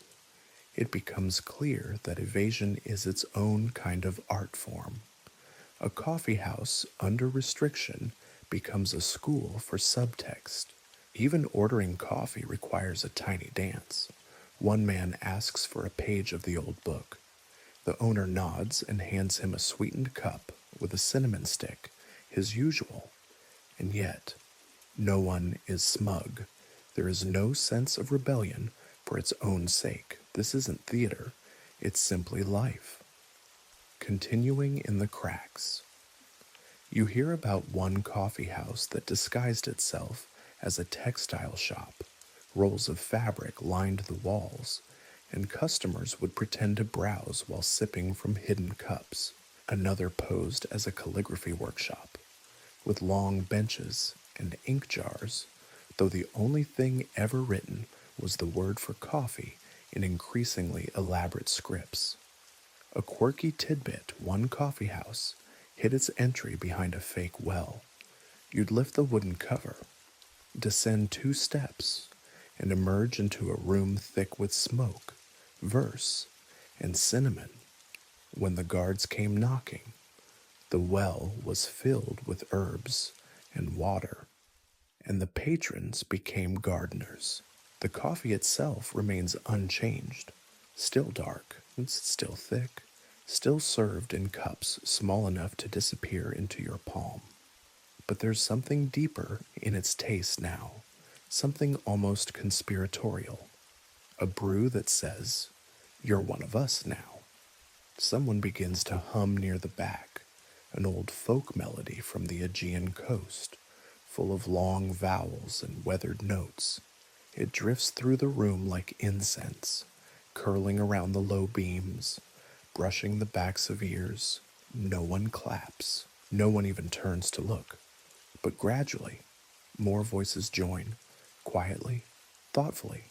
It becomes clear that evasion is its own kind of art form. A coffeehouse under restriction becomes a school for subtext. Even ordering coffee requires a tiny dance. One man asks for a page of the old book. The owner nods and hands him a sweetened cup with a cinnamon stick, his usual. And yet, no one is smug. There is no sense of rebellion for its own sake. This isn't theater, it's simply life. Continuing in the cracks. You hear about one coffee house that disguised itself as a textile shop. Rolls of fabric lined the walls, and customers would pretend to browse while sipping from hidden cups. Another posed as a calligraphy workshop, with long benches and ink jars, though the only thing ever written was the word for coffee in increasingly elaborate scripts. A quirky tidbit, one coffeehouse hid its entry behind a fake well. You'd lift the wooden cover, descend 2 steps, and emerge into a room thick with smoke, verse, and cinnamon. When the guards came knocking, the well was filled with herbs and water, and the patrons became gardeners. The coffee itself remains unchanged, still dark, still thick, still served in cups small enough to disappear into your palm. But there's something deeper in its taste now, something almost conspiratorial. A brew that says, "You're one of us now." Someone begins to hum near the back, an old folk melody from the Aegean coast, full of long vowels and weathered notes. It drifts through the room like incense, curling around the low beams, brushing the backs of ears. No one claps. No one even turns to look. But gradually, more voices join, quietly, thoughtfully,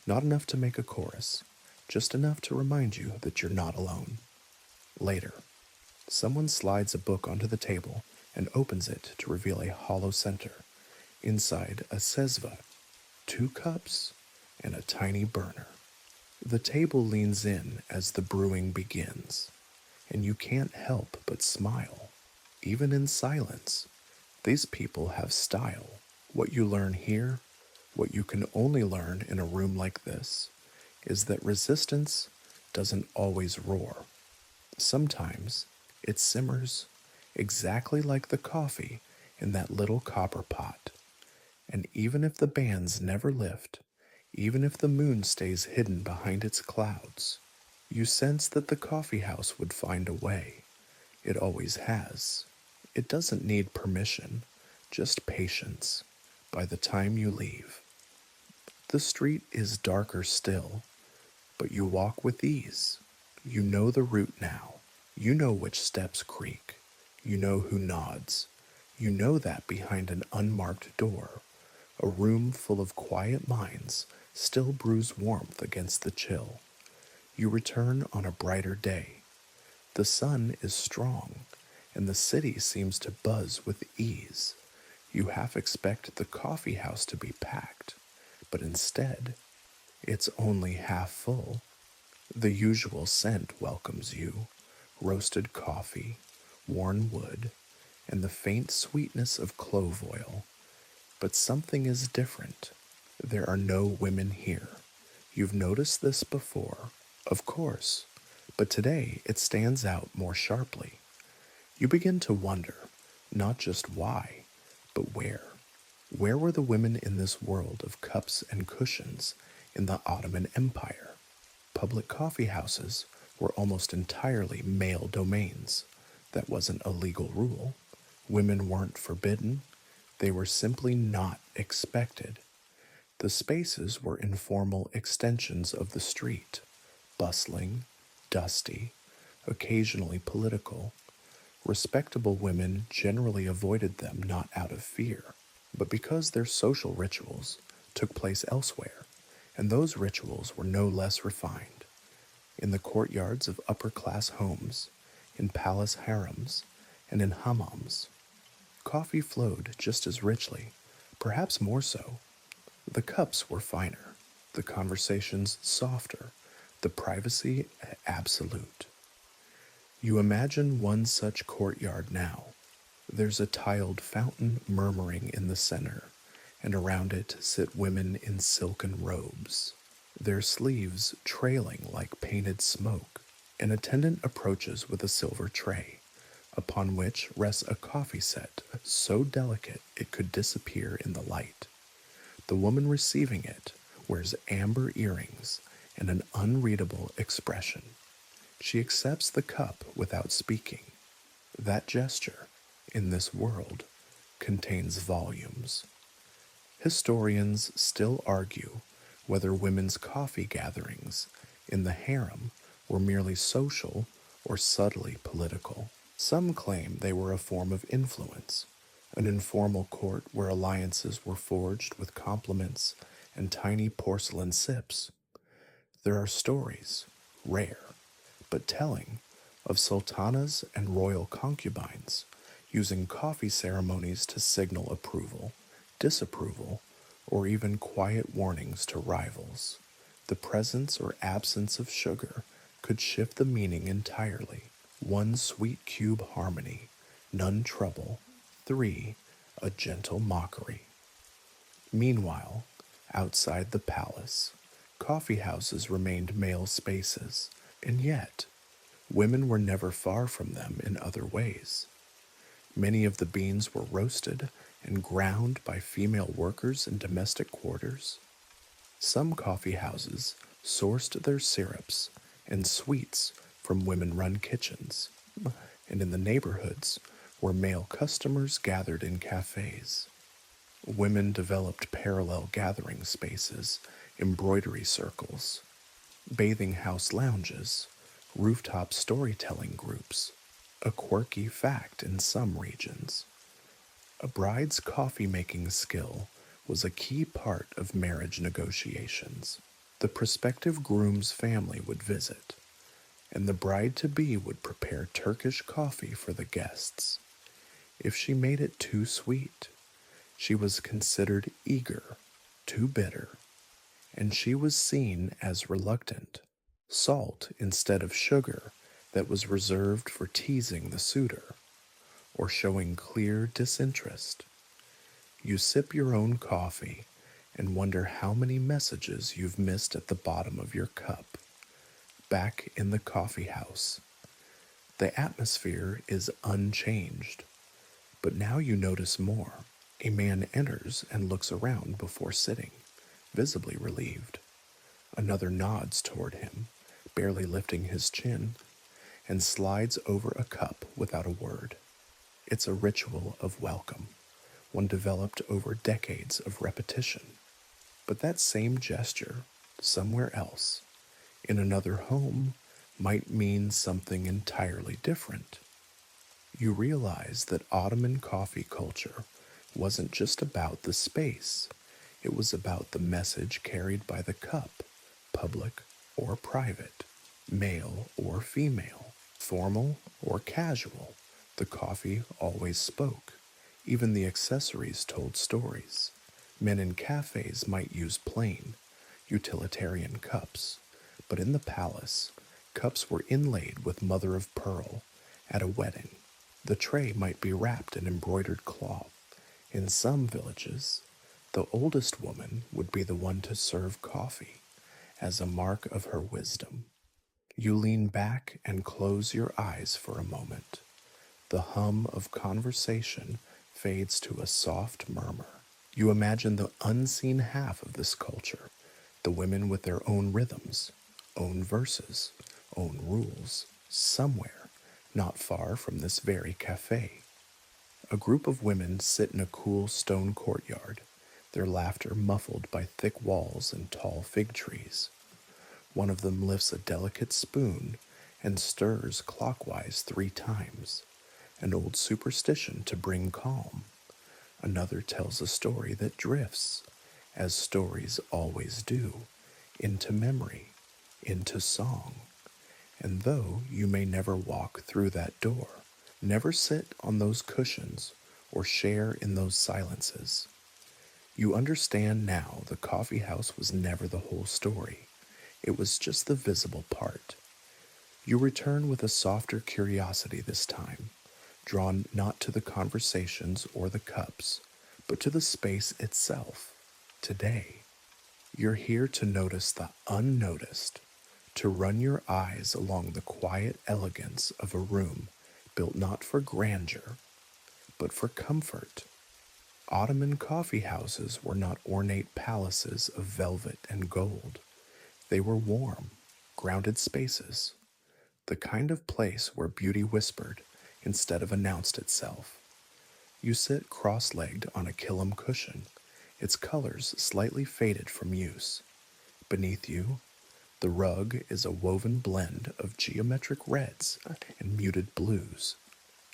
not enough to make a chorus, just enough to remind you that you're not alone. Later, someone slides a book onto the table and opens it to reveal a hollow center. Inside, a sezva, 2 cups, and a tiny burner. The table leans in as the brewing begins, and you can't help but smile, even in silence. These people have style. What you learn here, what you can only learn in a room like this, is that resistance doesn't always roar. Sometimes it simmers exactly like the coffee in that little copper pot. And even if the bands never lift, even if the moon stays hidden behind its clouds, you sense that the coffee house would find a way. It always has. It doesn't need permission, just patience, by the time you leave. The street is darker still, but you walk with ease. You know the route now. You know which steps creak. You know who nods. You know that behind an unmarked door, a room full of quiet minds still brews warmth against the chill. You return on a brighter day. The sun is strong, and the city seems to buzz with ease. You half expect the coffee house to be packed, but instead, it's only half full. The usual scent welcomes you: roasted coffee, worn wood, and the faint sweetness of clove oil. But something is different. There are no women here. You've noticed this before, of course, but today it stands out more sharply. You begin to wonder, not just why, but where. Where were the women in this world of cups and cushions in the Ottoman Empire? Public coffee houses were almost entirely male domains. That wasn't a legal rule. Women weren't forbidden. They were simply not expected. The spaces were informal extensions of the street, bustling, dusty, occasionally political. Respectable women generally avoided them not out of fear, but because their social rituals took place elsewhere, and those rituals were no less refined. In the courtyards of upper-class homes, in palace harems, and in hammams, coffee flowed just as richly, perhaps more so. The cups were finer, the conversations softer, the privacy absolute. You imagine one such courtyard now. There's a tiled fountain murmuring in the center, and around it sit women in silken robes, their sleeves trailing like painted smoke. An attendant approaches with a silver tray, upon which rests a coffee set so delicate it could disappear in the light. The woman receiving it wears amber earrings and an unreadable expression. She accepts the cup without speaking. That gesture, in this world, contains volumes. Historians still argue whether women's coffee gatherings in the harem were merely social or subtly political. Some claim they were a form of influence, an informal court where alliances were forged with compliments and tiny porcelain sips. There are stories, rare but telling, of sultanas and royal concubines using coffee ceremonies to signal approval, disapproval, or even quiet warnings to rivals. The presence or absence of sugar could shift the meaning entirely. One sweet cube harmony, none trouble. Three, a gentle mockery. Meanwhile, outside the palace, coffee houses remained male spaces, and yet, women were never far from them in other ways. Many of the beans were roasted and ground by female workers in domestic quarters. Some coffee houses sourced their syrups and sweets from women run kitchens, and in the neighborhoods where male customers gathered in cafes. Women developed parallel gathering spaces, embroidery circles, bathing house lounges, rooftop storytelling groups. A quirky fact in some regions. A bride's coffee making skill was a key part of marriage negotiations. The prospective groom's family would visit, and the bride-to-be would prepare Turkish coffee for the guests. If she made it too sweet, she was considered eager, too bitter, and she was seen as reluctant. Salt instead of sugar that was reserved for teasing the suitor or showing clear disinterest. You sip your own coffee and wonder how many messages you've missed at the bottom of your cup. Back in the coffee house, the atmosphere is unchanged, but now you notice more. A man enters and looks around before sitting, visibly relieved. Another nods toward him, barely lifting his chin, and slides over a cup without a word. It's a ritual of welcome, one developed over decades of repetition. But that same gesture, somewhere else, in another home, might mean something entirely different. You realize that Ottoman coffee culture wasn't just about the space, it was about the message carried by the cup, public or private, male or female, formal or casual. The coffee always spoke. Even the accessories told stories. Men in cafes might use plain, utilitarian cups, but in the palace, cups were inlaid with mother of pearl. At a wedding, the tray might be wrapped in embroidered cloth. In some villages, the oldest woman would be the one to serve coffee as a mark of her wisdom. You lean back and close your eyes for a moment. The hum of conversation fades to a soft murmur. You imagine the unseen half of this culture, the women with their own rhythms, own verses, own rules, somewhere not far from this very cafe. A group of women sit in a cool stone courtyard, their laughter muffled by thick walls and tall fig trees. One of them lifts a delicate spoon and stirs clockwise 3 times, an old superstition to bring calm. Another tells a story that drifts, as stories always do, into memory, into song. And though you may never walk through that door, never sit on those cushions, or share in those silences, you understand now the coffee house was never the whole story. It was just the visible part. You return with a softer curiosity this time, drawn not to the conversations or the cups, but to the space itself. Today, you're here to notice the unnoticed, to run your eyes along the quiet elegance of a room built not for grandeur, but for comfort. Ottoman coffee houses were not ornate palaces of velvet and gold. They were warm, grounded spaces, the kind of place where beauty whispered instead of announced itself. You sit cross-legged on a kilim cushion, its colors slightly faded from use. Beneath you, The rug is a woven blend of geometric reds and muted blues,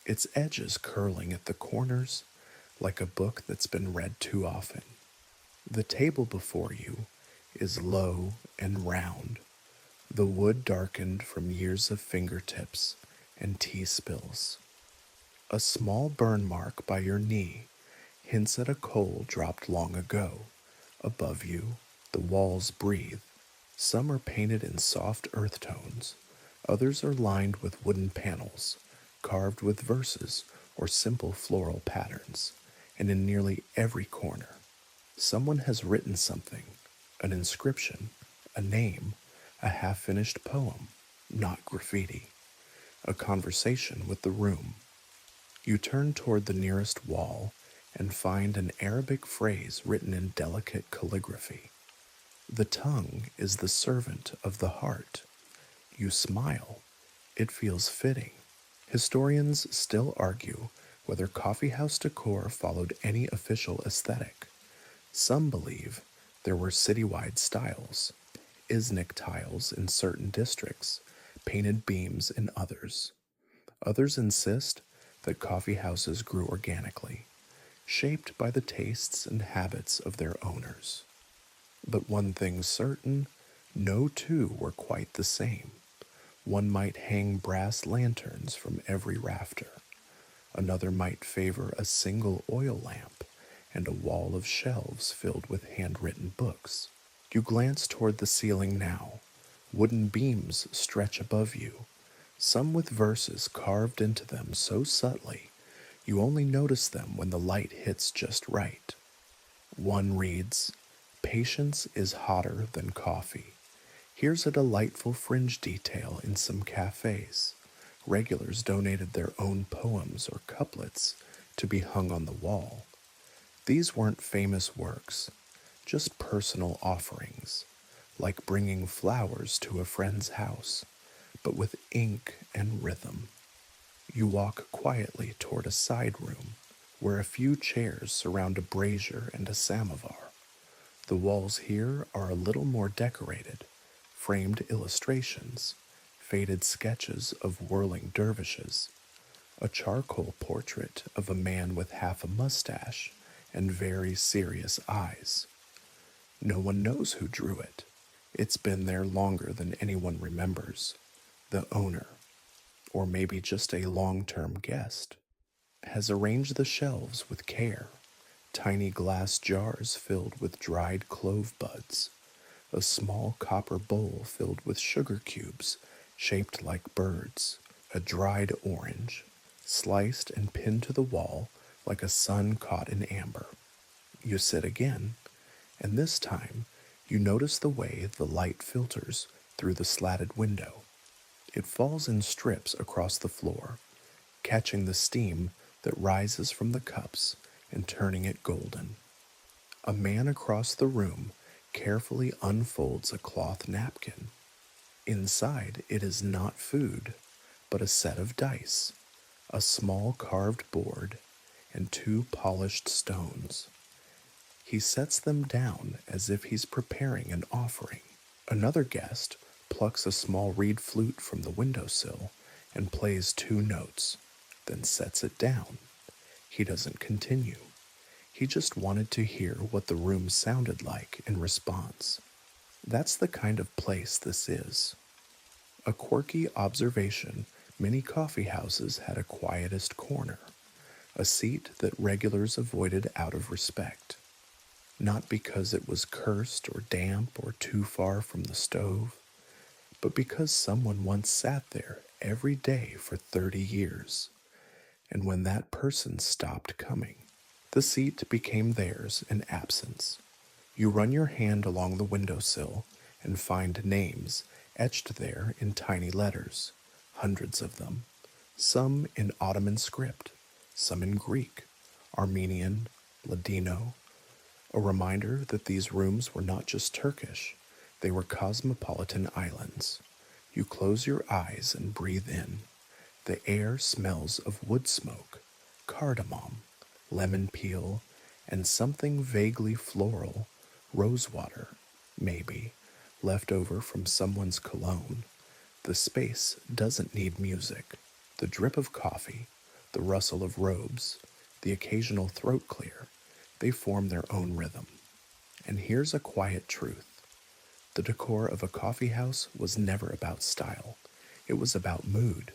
its edges curling at the corners like a book that's been read too often. The table before you is low and round, the wood darkened from years of fingertips and tea spills. A small burn mark by your knee hints at a coal dropped long ago. Above you, the walls breathe. Some are painted in soft earth tones, others are lined with wooden panels, carved with verses or simple floral patterns, and in nearly every corner, someone has written something, an inscription, a name, a half finished poem, not graffiti, a conversation with the room. You turn toward the nearest wall and find an Arabic phrase written in delicate calligraphy. The tongue is the servant of the heart. You smile. It feels fitting. Historians still argue whether coffeehouse decor followed any official aesthetic. Some believe there were citywide styles, Iznik tiles in certain districts, painted beams in others. Others insist that coffeehouses grew organically, shaped by the tastes and habits of their owners. But one thing's certain, no two were quite the same. One might hang brass lanterns from every rafter. Another might favor a single oil lamp and a wall of shelves filled with handwritten books. You glance toward the ceiling now. Wooden beams stretch above you, some with verses carved into them so subtly you only notice them when the light hits just right. One reads, "Patience is hotter than coffee." Here's a delightful fringe detail in some cafes. Regulars donated their own poems or couplets to be hung on the wall. These weren't famous works, just personal offerings, like bringing flowers to a friend's house, but with ink and rhythm. You walk quietly toward a side room where a few chairs surround a brazier and a samovar. The walls here are a little more decorated, framed illustrations, faded sketches of whirling dervishes, a charcoal portrait of a man with half a mustache and very serious eyes. No one knows who drew it. It's been there longer than anyone remembers. The owner, or maybe just a long-term guest, has arranged the shelves with care. Tiny glass jars filled with dried clove buds, a small copper bowl filled with sugar cubes shaped like birds, a dried orange, sliced and pinned to the wall like a sun caught in amber. You sit again, and this time you notice the way the light filters through the slatted window. It falls in strips across the floor, catching the steam that rises from the cups and turning it golden. A man across the room carefully unfolds a cloth napkin. Inside it is not food, but a set of dice, a small carved board, and two polished stones. He sets them down as if he's preparing an offering. Another guest plucks a small reed flute from the windowsill and plays two notes, then sets it down. He doesn't continue. He just wanted to hear what the room sounded like in response. That's the kind of place this is. A quirky observation, many coffee houses had a quietest corner, a seat that regulars avoided out of respect. Not because it was cursed or damp or too far from the stove, but because someone once sat there every day for 30 years. And when that person stopped coming, the seat became theirs in absence. You run your hand along the windowsill and find names etched there in tiny letters, hundreds of them, some in Ottoman script, some in Greek, Armenian, Ladino, a reminder that these rooms were not just Turkish, they were cosmopolitan islands. You close your eyes and breathe in. The air smells of wood smoke, cardamom, lemon peel, and something vaguely floral, rosewater, maybe, left over from someone's cologne. The space doesn't need music. The drip of coffee, the rustle of robes, the occasional throat clear, they form their own rhythm. And here's a quiet truth. The decor of a coffee house was never about style. It was about mood.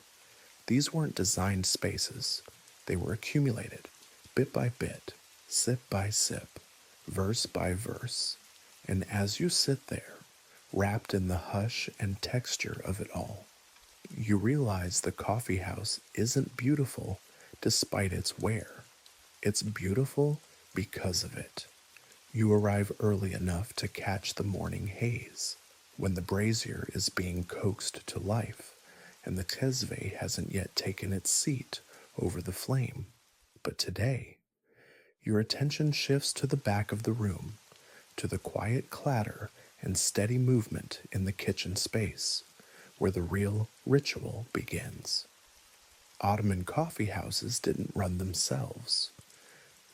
These weren't designed spaces. They were accumulated, bit by bit, sip by sip, verse by verse. And as you sit there, wrapped in the hush and texture of it all, you realize the coffee house isn't beautiful despite its wear. It's beautiful because of it. You arrive early enough to catch the morning haze, when the brazier is being coaxed to life, and the Kesve hasn't yet taken its seat over the flame. But today, your attention shifts to the back of the room, to the quiet clatter and steady movement in the kitchen space, where the real ritual begins. Ottoman coffeehouses didn't run themselves.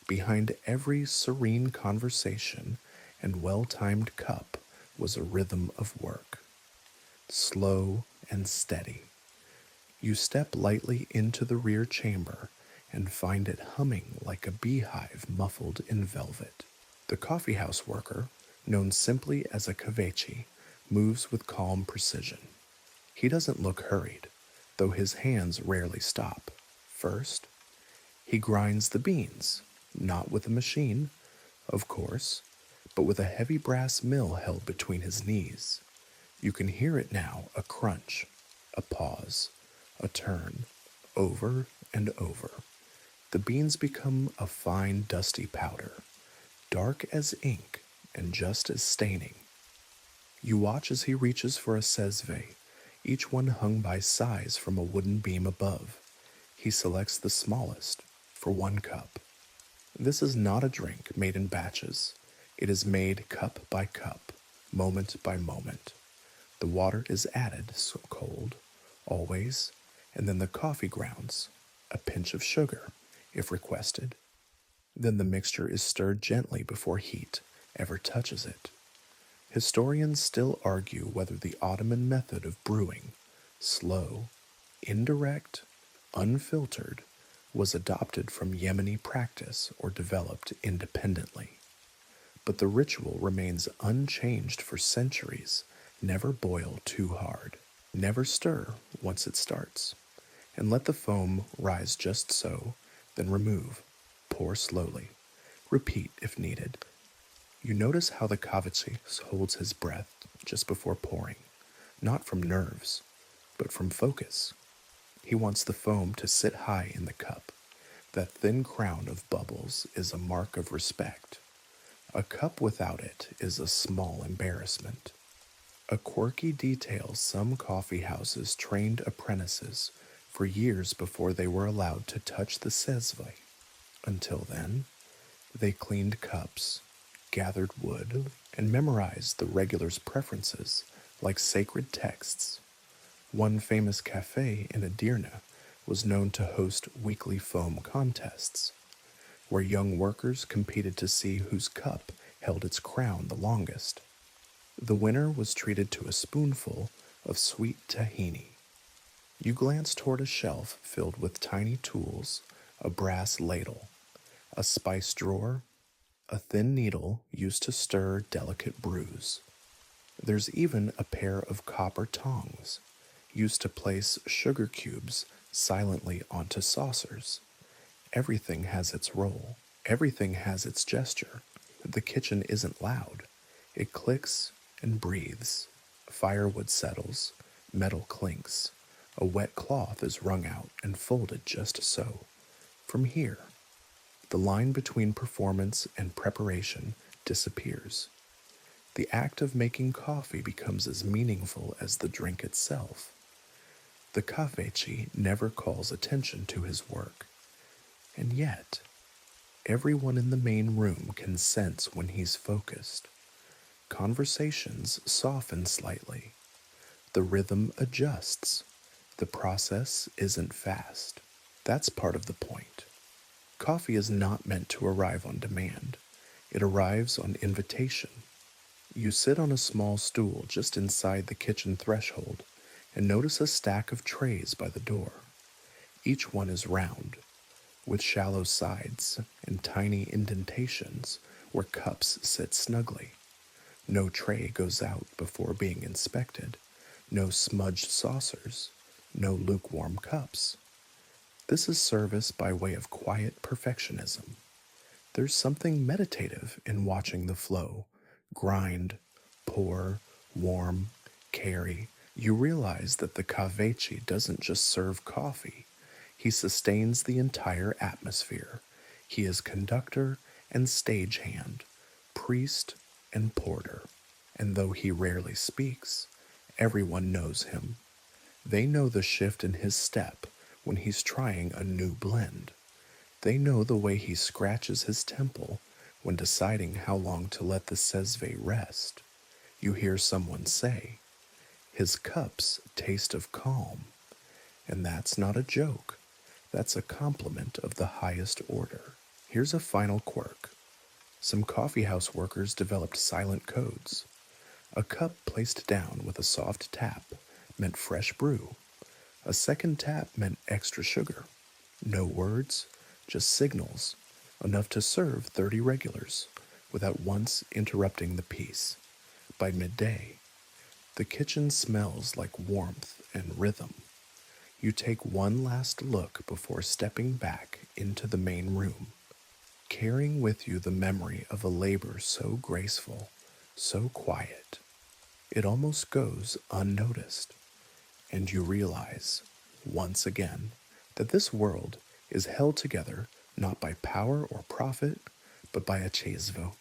Behind every serene conversation and well-timed cup was a rhythm of work, slow and steady. You step lightly into the rear chamber and find it humming like a beehive muffled in velvet. The coffeehouse worker, known simply as a kvechi, moves with calm precision. He doesn't look hurried, though his hands rarely stop. First, he grinds the beans, not with a machine, of course, but with a heavy brass mill held between his knees. You can hear it now, a crunch, a pause, a turn, over and over. The beans become a fine, dusty powder, dark as ink and just as staining. You watch as he reaches for a sesve, each one hung by size from a wooden beam above. He selects the smallest for 1 cup. This is not a drink made in batches. It is made cup by cup, moment by moment. The water is added, so cold, always, and then the coffee grounds, a pinch of sugar, if requested. Then the mixture is stirred gently before heat ever touches it. Historians still argue whether the Ottoman method of brewing, slow, indirect, unfiltered, was adopted from Yemeni practice or developed independently. But the ritual remains unchanged for centuries. Never boil too hard. Never stir once it starts. And let the foam rise just so, then remove. Pour slowly. Repeat if needed. You notice how the kavachi holds his breath just before pouring, not from nerves, but from focus. He wants the foam to sit high in the cup. That thin crown of bubbles is a mark of respect. A cup without it is a small embarrassment. A quirky detail some coffee houses trained apprentices for years before they were allowed to touch the sesve. Until then, they cleaned cups, gathered wood, and memorized the regulars' preferences like sacred texts. One famous cafe in Edirne was known to host weekly foam contests, where young workers competed to see whose cup held its crown the longest. The winner was treated to a spoonful of sweet tahini. You glance toward a shelf filled with tiny tools, a brass ladle, a spice drawer, a thin needle used to stir delicate brews. There's even a pair of copper tongs, used to place sugar cubes silently onto saucers. Everything has its role. Everything has its gesture. The kitchen isn't loud. It clicks and breathes. Firewood settles, metal clinks. A wet cloth is wrung out and folded just so. From here, the line between performance and preparation disappears. The act of making coffee becomes as meaningful as the drink itself. The kafechi never calls attention to his work. And yet, everyone in the main room can sense when he's focused. Conversations soften slightly. The rhythm adjusts. The process isn't fast. That's part of the point. Coffee is not meant to arrive on demand. It arrives on invitation. You sit on a small stool just inside the kitchen threshold and notice a stack of trays by the door. Each one is round, with shallow sides and tiny indentations where cups sit snugly. No tray goes out before being inspected, no smudged saucers, no lukewarm cups. This is service by way of quiet perfectionism. There's something meditative in watching the flow grind, pour, warm, carry. You realize that the Cavechi doesn't just serve coffee, he sustains the entire atmosphere. He is conductor and stagehand, priest and porter. And though he rarely speaks, everyone knows him. They know the shift in his step when he's trying a new blend. They know the way he scratches his temple when deciding how long to let the sesve rest. You hear someone say, his cups taste of calm. And that's not a joke. That's a compliment of the highest order. Here's a final quirk. Some coffeehouse workers developed silent codes. A cup placed down with a soft tap meant fresh brew. A second tap meant extra sugar. No words, just signals, enough to serve 30 regulars without once interrupting the peace. By midday, the kitchen smells like warmth and rhythm. You take one last look before stepping back into the main room, carrying with you the memory of a labor so graceful, so quiet, it almost goes unnoticed. And you realize, once again, that this world is held together not by power or profit, but by a chesvo,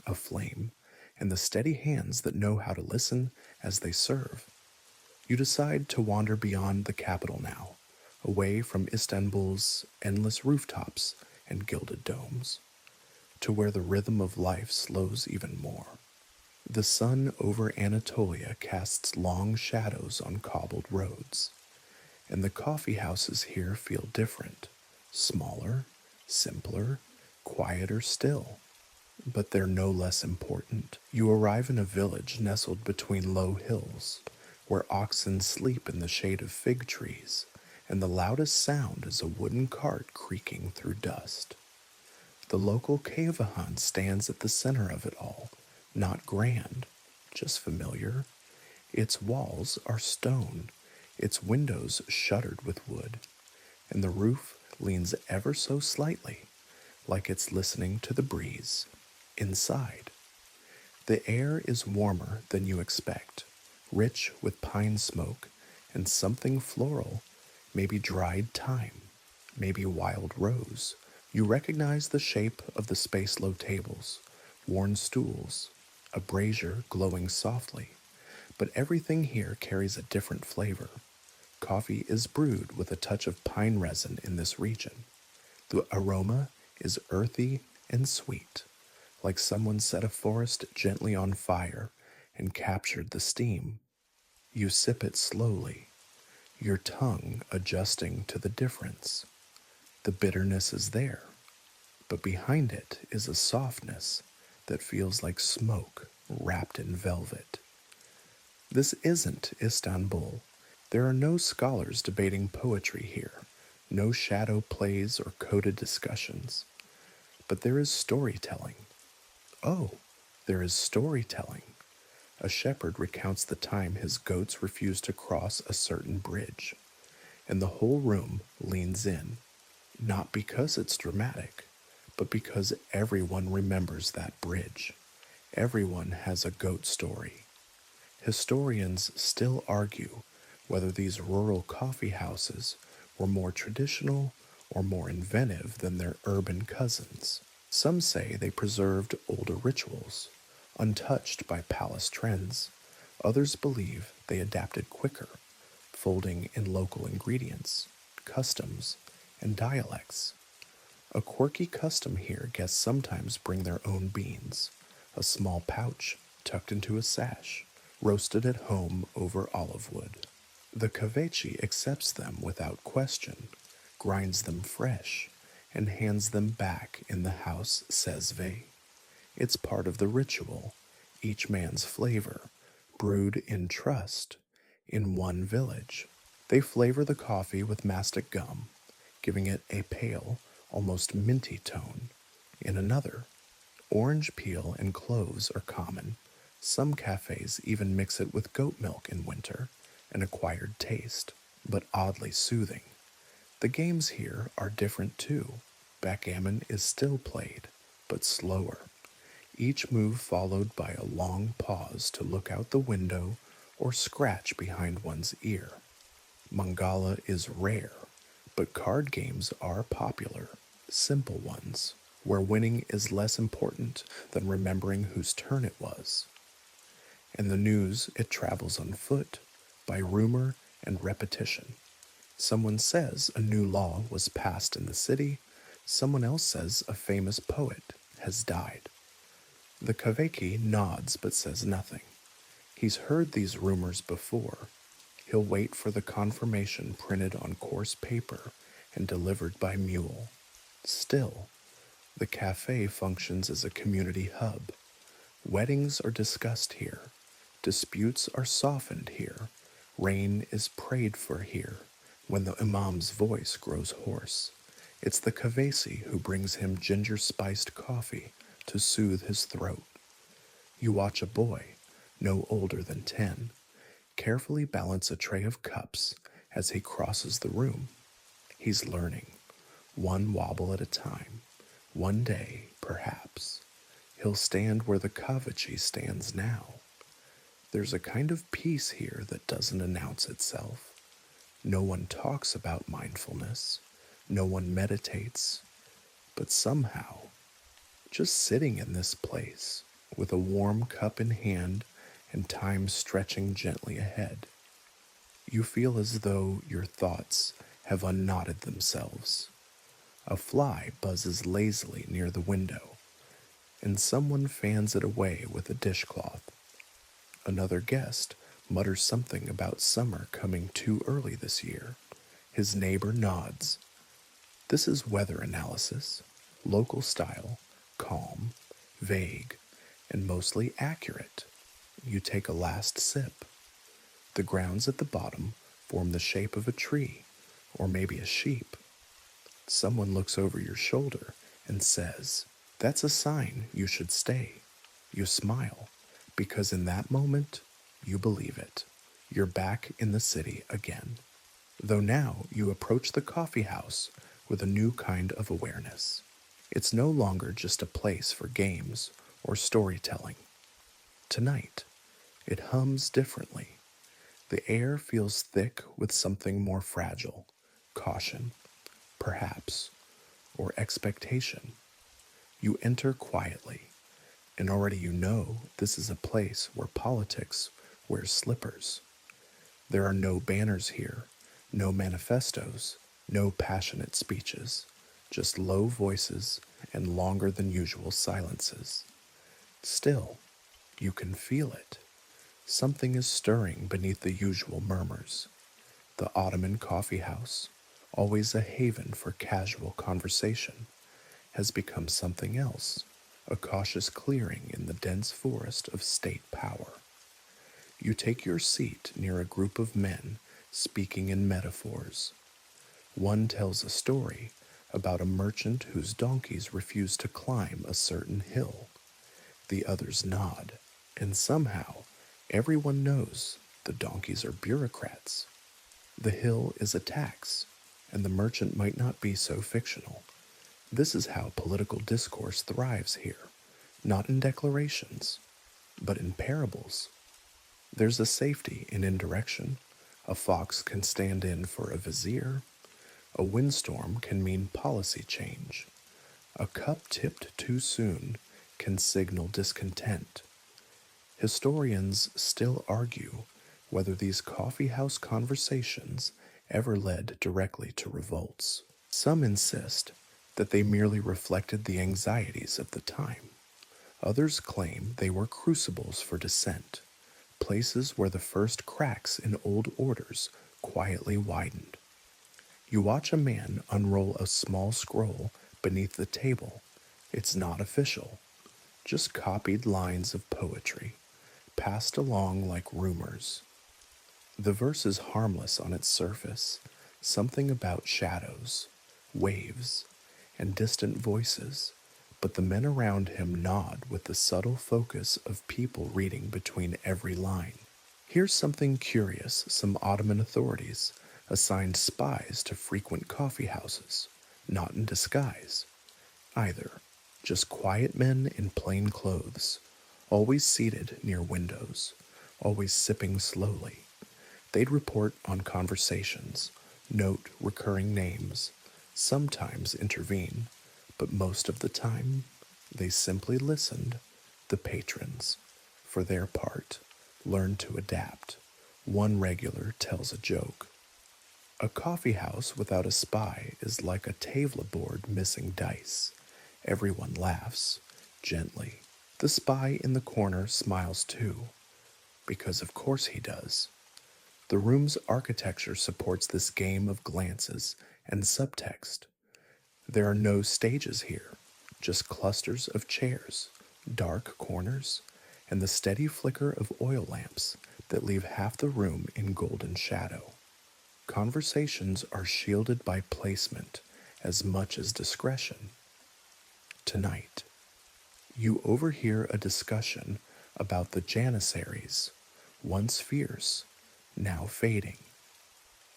a flame, and the steady hands that know how to listen as they serve. You decide to wander beyond the capital now, away from Istanbul's endless rooftops and gilded domes, to where the rhythm of life slows even more. The sun over Anatolia casts long shadows on cobbled roads, and the coffee houses here feel different, smaller, simpler, quieter still. But they're no less important. You arrive in a village nestled between low hills, where oxen sleep in the shade of fig trees, and the loudest sound is a wooden cart creaking through dust. The local Kavahan stands at the center of it all, not grand, just familiar. Its walls are stone, its windows shuttered with wood, and the roof leans ever so slightly, like it's listening to the breeze. Inside, the air is warmer than you expect, rich with pine smoke and something floral, maybe dried thyme, maybe wild rose. You recognize the shape of the space-low tables, worn stools, a brazier glowing softly, but everything here carries a different flavor. Coffee is brewed with a touch of pine resin in this region. The aroma is earthy and sweet, like someone set a forest gently on fire and captured the steam. You sip it slowly, your tongue adjusting to the difference. The bitterness is there, but behind it is a softness that feels like smoke wrapped in velvet. This isn't Istanbul. There are no scholars debating poetry here, no shadow plays or coded discussions. But there is storytelling. Oh, there is storytelling. A shepherd recounts the time his goats refused to cross a certain bridge, and the whole room leans in, not because it's dramatic, but because everyone remembers that bridge. Everyone has a goat story. Historians still argue whether these rural coffee houses were more traditional or more inventive than their urban cousins. Some say they preserved older rituals, untouched by palace trends. Others believe they adapted quicker, folding in local ingredients, customs, and dialects. A quirky custom here guests sometimes bring their own beans, a small pouch tucked into a sash, roasted at home over olive wood. The Cavechi accepts them without question, grinds them fresh, and hands them back in the house sesve. It's part of the ritual, each man's flavor, brewed in trust, in one village. They flavor the coffee with mastic gum, giving it a pale, almost minty tone. In another, orange peel and cloves are common. Some cafes even mix it with goat milk in winter, an acquired taste, but oddly soothing. The games here are different too. Backgammon is still played, but slower. Each move followed by a long pause to look out the window or scratch behind one's ear. Mangala is rare, but card games are popular, simple ones, where winning is less important than remembering whose turn it was. In the news, it travels on foot, by rumor and repetition. Someone says a new law was passed in the city, someone else says a famous poet has died. The Kaveki nods but says nothing. He's heard these rumors before. He'll wait for the confirmation printed on coarse paper and delivered by mule. Still, the cafe functions as a community hub. Weddings are discussed here. Disputes are softened here. Rain is prayed for here when the imam's voice grows hoarse. It's the kavesi who brings him ginger-spiced coffee to soothe his throat. You watch a boy, no older than 10, carefully balance a tray of cups as he crosses the room. He's learning, one wobble at a time. One day, perhaps, he'll stand where the Kavachi stands now. There's a kind of peace here that doesn't announce itself. No one talks about mindfulness. No one meditates. But somehow, just sitting in this place, with a warm cup in hand and time stretching gently ahead, you feel as though your thoughts have unknotted themselves. A fly buzzes lazily near the window, and someone fans it away with a dishcloth. Another guest mutters something about summer coming too early this year. His neighbor nods. This is weather analysis, local style, calm, vague, and mostly accurate. You take a last sip. The grounds at the bottom form the shape of a tree, or maybe a sheep. Someone looks over your shoulder and says, "That's a sign you should stay." You smile, because in that moment, you believe it. You're back in the city again. Though now you approach the coffee house with a new kind of awareness. It's no longer just a place for games or storytelling. Tonight, it hums differently. The air feels thick with something more fragile, caution, perhaps, or expectation. You enter quietly, and already you know this is a place where politics wears slippers. There are no banners here, no manifestos, no passionate speeches, just low voices and longer than usual silences. Still, you can feel it. Something is stirring beneath the usual murmurs. The Ottoman Coffeehouse, always a haven for casual conversation, has become something else, a cautious clearing in the dense forest of state power. You take your seat near a group of men speaking in metaphors. One tells a story about a merchant whose donkeys refuse to climb a certain hill. The others nod, and somehow everyone knows the donkeys are bureaucrats. The hill is a tax, and the merchant might not be so fictional. This is how political discourse thrives here, not in declarations, but in parables. There's a safety in indirection. A fox can stand in for a vizier. A windstorm can mean policy change. A cup tipped too soon can signal discontent. Historians still argue whether these coffeehouse conversations ever led directly to revolts. Some insist that they merely reflected the anxieties of the time. Others claim they were crucibles for dissent, places where the first cracks in old orders quietly widened. You watch a man unroll a small scroll beneath the table. It's not official. just copied lines of poetry, passed along like rumors. The verse is harmless on its surface, something about shadows, waves, and distant voices, but the men around him nod with the subtle focus of people reading between every line. Here's something curious: some Ottoman authorities assigned spies to frequent coffee houses, not in disguise either, just quiet men in plain clothes, always seated near windows, always sipping slowly. They'd report on conversations, note recurring names, sometimes intervene, but most of the time they simply listened. The patrons, for their part, learned to adapt. One regular tells a joke. A coffee house without a spy is like a table board missing dice. Everyone laughs, gently. The spy in the corner smiles too, because of course he does. The room's architecture supports this game of glances and subtext. There are no stages here, just clusters of chairs, dark corners, and the steady flicker of oil lamps that leave half the room in golden shadow. Conversations are shielded by placement as much as discretion. Tonight, you overhear a discussion about the Janissaries, once fierce, now fading.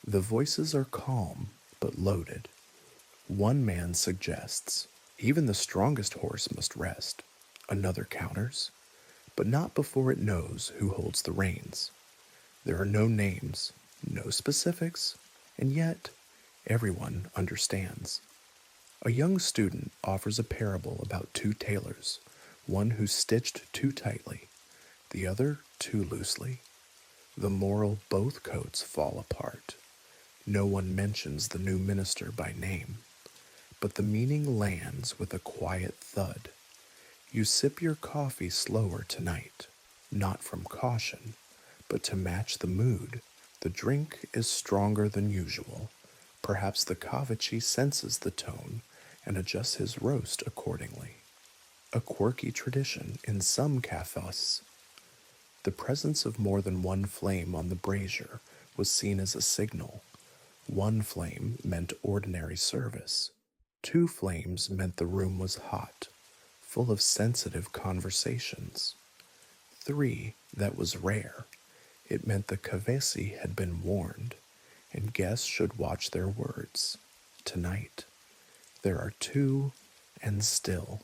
The voices are calm but loaded. One man suggests, even the strongest horse must rest. Another counters, but not before it knows who holds the reins. There are no names, no specifics, and yet everyone understands. A young student offers a parable about two tailors, one who stitched too tightly, the other too loosely. The moral: both coats fall apart. No one mentions the new minister by name, but the meaning lands with a quiet thud. You sip your coffee slower tonight, not from caution, but to match the mood. The drink is stronger than usual. Perhaps the Kavachi senses the tone and adjusts his roast accordingly. A quirky tradition in some cafés. The presence of more than one flame on the brazier was seen as a signal. One flame meant ordinary service. Two flames meant the room was hot, full of sensitive conversations. Three, that was rare. It meant the kavesi had been warned, and guests should watch their words. Tonight, there are two, and still,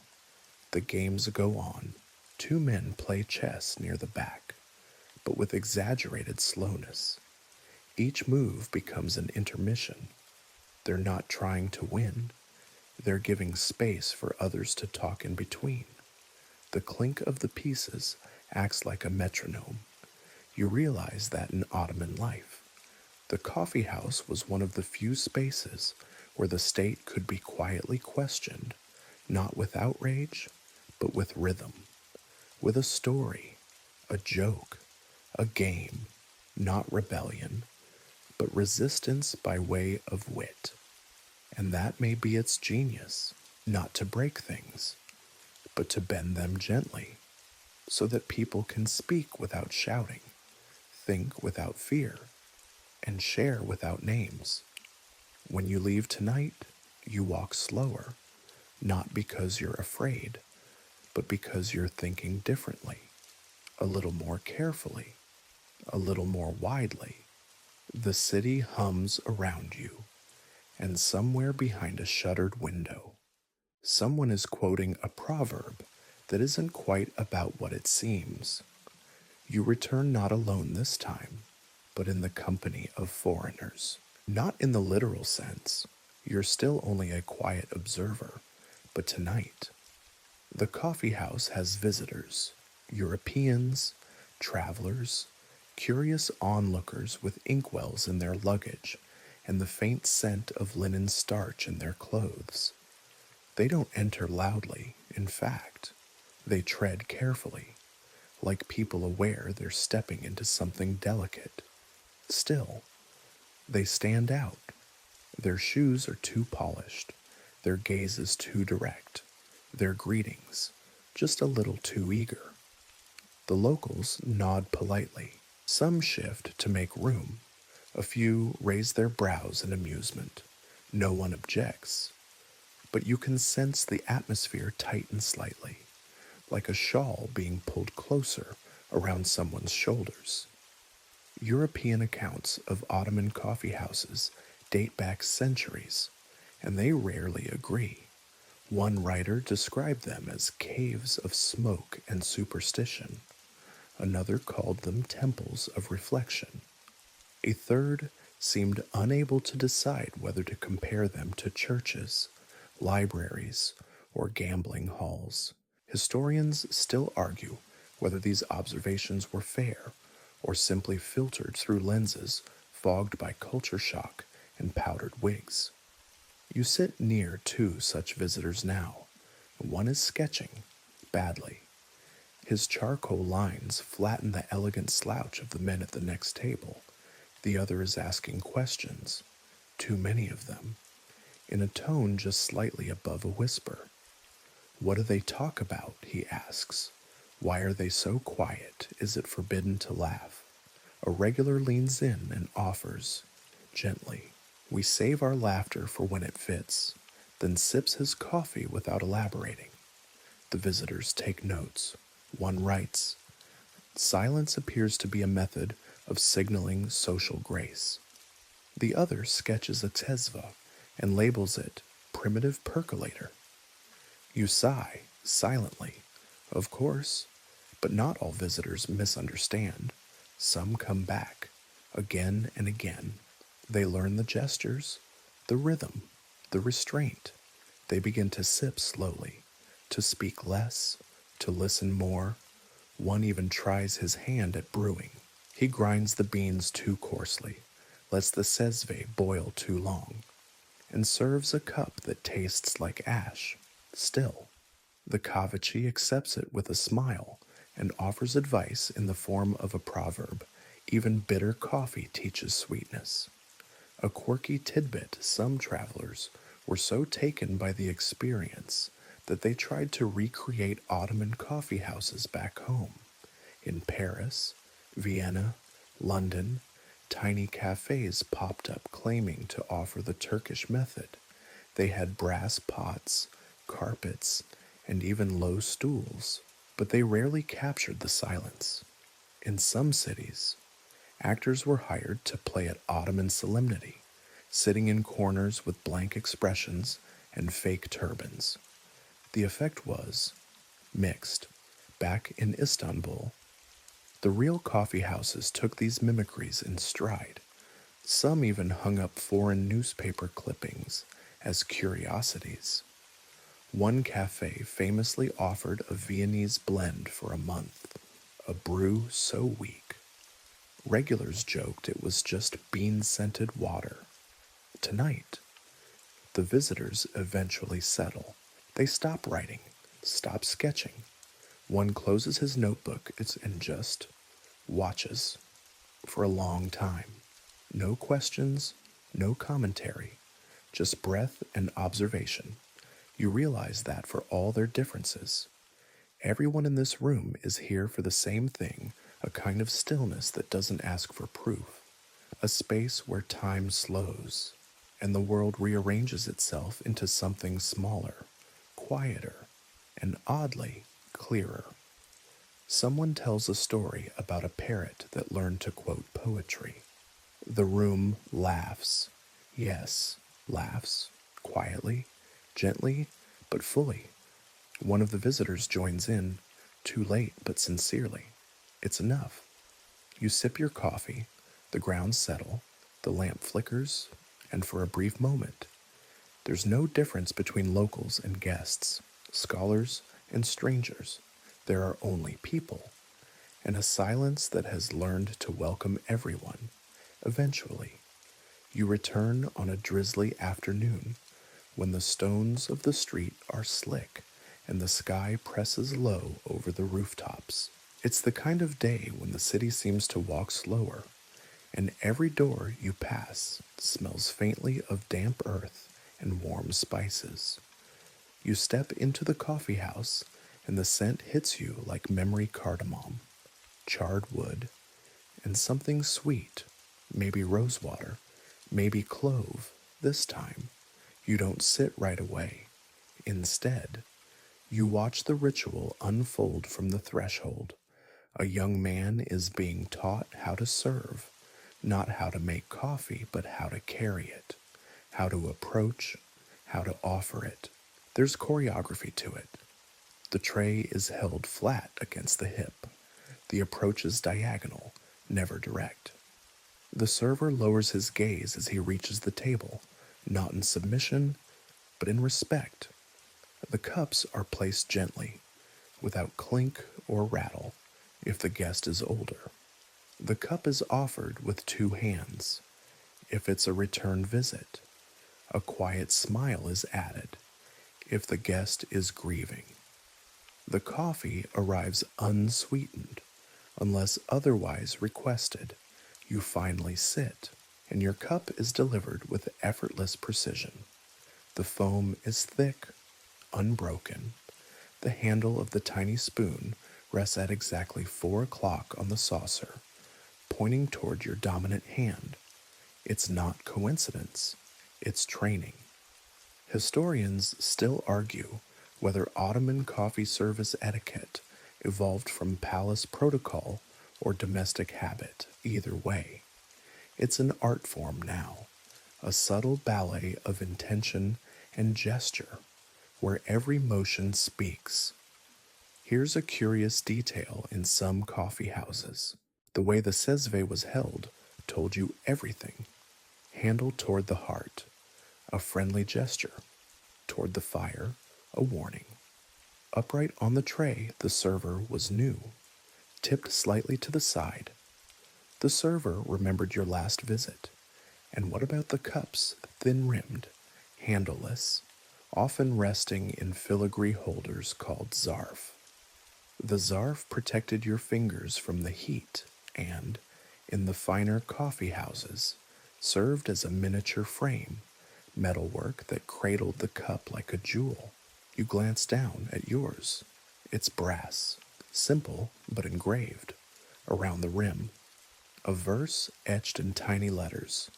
the games go on. Two men play chess near the back, but with exaggerated slowness. Each move becomes an intermission. They're not trying to win. They're giving space for others to talk in between. The clink of the pieces acts like a metronome. You realize that in Ottoman life, the coffee house was one of the few spaces where the state could be quietly questioned, not with outrage, but with rhythm, with a story, a joke, a game, not rebellion, but resistance by way of wit. And that may be its genius, not to break things, but to bend them gently, so that people can speak without shouting, think without fear, and share without names. When you leave tonight, you walk slower, not because you're afraid, but because you're thinking differently, a little more carefully, a little more widely. The city hums around you, and somewhere behind a shuttered window, someone is quoting a proverb that isn't quite about what it seems. You return not alone this time, but in the company of foreigners. Not in the literal sense. You're still only a quiet observer, but tonight, the coffee house has visitors, Europeans, travelers, curious onlookers with inkwells in their luggage and the faint scent of linen starch in their clothes. They don't enter loudly, in fact. They tread carefully, like people aware they're stepping into something delicate. Still, they stand out. Their shoes are too polished, their gaze is too direct, their greetings just a little too eager. The locals nod politely. Some shift to make room. A few raise their brows in amusement. No one objects, but you can sense the atmosphere tighten slightly, like a shawl being pulled closer around someone's shoulders. European accounts of Ottoman coffeehouses date back centuries, and they rarely agree. One writer described them as caves of smoke and superstition. Another called them temples of reflection. A third seemed unable to decide whether to compare them to churches, libraries, or gambling halls. Historians still argue whether these observations were fair or simply filtered through lenses fogged by culture shock and powdered wigs. You sit near two such visitors now. One is sketching, badly. His charcoal lines flatten the elegant slouch of the men at the next table. The other is asking questions, too many of them, in a tone just slightly above a whisper. What do they talk about? He asks. Why are they so quiet? Is it forbidden to laugh? A regular leans in and offers, gently, we save our laughter for when it fits, then sips his coffee without elaborating. The visitors take notes. One writes, silence appears to be a method of signaling social grace. The other sketches a tezva and labels it primitive percolator. You sigh, silently, of course, but not all visitors misunderstand. Some come back, again and again. They learn the gestures, the rhythm, the restraint. They begin to sip slowly, to speak less, to listen more. One even tries his hand at brewing. He grinds the beans too coarsely, lets the sesve boil too long, and serves a cup that tastes like ash. Still, the Kavachi accepts it with a smile and offers advice in the form of a proverb. Even bitter coffee teaches sweetness. A quirky tidbit, some travelers were so taken by the experience that they tried to recreate Ottoman coffeehouses back home. In Paris, Vienna, London, tiny cafes popped up claiming to offer the Turkish method. They had brass pots, carpets, and even low stools, but they rarely captured the silence. In some cities, actors were hired to play at Ottoman solemnity, sitting in corners with blank expressions and fake turbans. The effect was mixed. Back in Istanbul, the real coffee houses took these mimicries in stride. Some even hung up foreign newspaper clippings as curiosities. One cafe famously offered a Viennese blend for a month, a brew so weak. Regulars joked it was just bean-scented water. Tonight, the visitors eventually settle. They stop writing, stop sketching. One closes his notebook and just watches for a long time. No questions, no commentary, just breath and observation. You realize that for all their differences, everyone in this room is here for the same thing, a kind of stillness that doesn't ask for proof, a space where time slows, and the world rearranges itself into something smaller, quieter, and oddly clearer. Someone tells a story about a parrot that learned to quote poetry. The room laughs. Yes, laughs, quietly, gently, but fully. One of the visitors joins in, too late but sincerely. It's enough. You sip your coffee, the grounds settle, the lamp flickers, and for a brief moment, there's no difference between locals and guests, scholars and strangers. There are only people, and a silence that has learned to welcome everyone. Eventually, you return on a drizzly afternoon when the stones of the street are slick and the sky presses low over the rooftops. It's the kind of day when the city seems to walk slower, and every door you pass smells faintly of damp earth and warm spices. You step into the coffee house, and the scent hits you like memory cardamom, charred wood, and something sweet, maybe rosewater, maybe clove. This time, you don't sit right away. Instead, you watch the ritual unfold from the threshold. A young man is being taught how to serve, not how to make coffee, but how to carry it, how to approach, how to offer it. There's choreography to it. The tray is held flat against the hip. The approach is diagonal, never direct. The server lowers his gaze as he reaches the table, not in submission, but in respect. The cups are placed gently, without clink or rattle, if the guest is older. The cup is offered with two hands. If it's a return visit, a quiet smile is added. If the guest is grieving, the coffee arrives unsweetened, unless otherwise requested. You finally sit, and your cup is delivered with effortless precision. The foam is thick, unbroken. The handle of the tiny spoon rests at exactly 4 o'clock on the saucer, pointing toward your dominant hand. It's not coincidence, it's training. Historians still argue whether Ottoman coffee service etiquette evolved from palace protocol or domestic habit. Either way, it's an art form now, a subtle ballet of intention and gesture where every motion speaks. Here's a curious detail in some coffee houses. The way the sesve was held told you everything. Handle toward the heart, a friendly gesture. Toward the fire, a warning. Upright on the tray, the server was new. Tipped slightly to the side, the server remembered your last visit. And what about the cups, thin-rimmed, handleless, often resting in filigree holders called zarf? The zarf protected your fingers from the heat and, in the finer coffee houses, served as a miniature frame, metalwork that cradled the cup like a jewel. You glance down at yours. It's brass, simple but engraved, around the rim. A verse etched in tiny letters.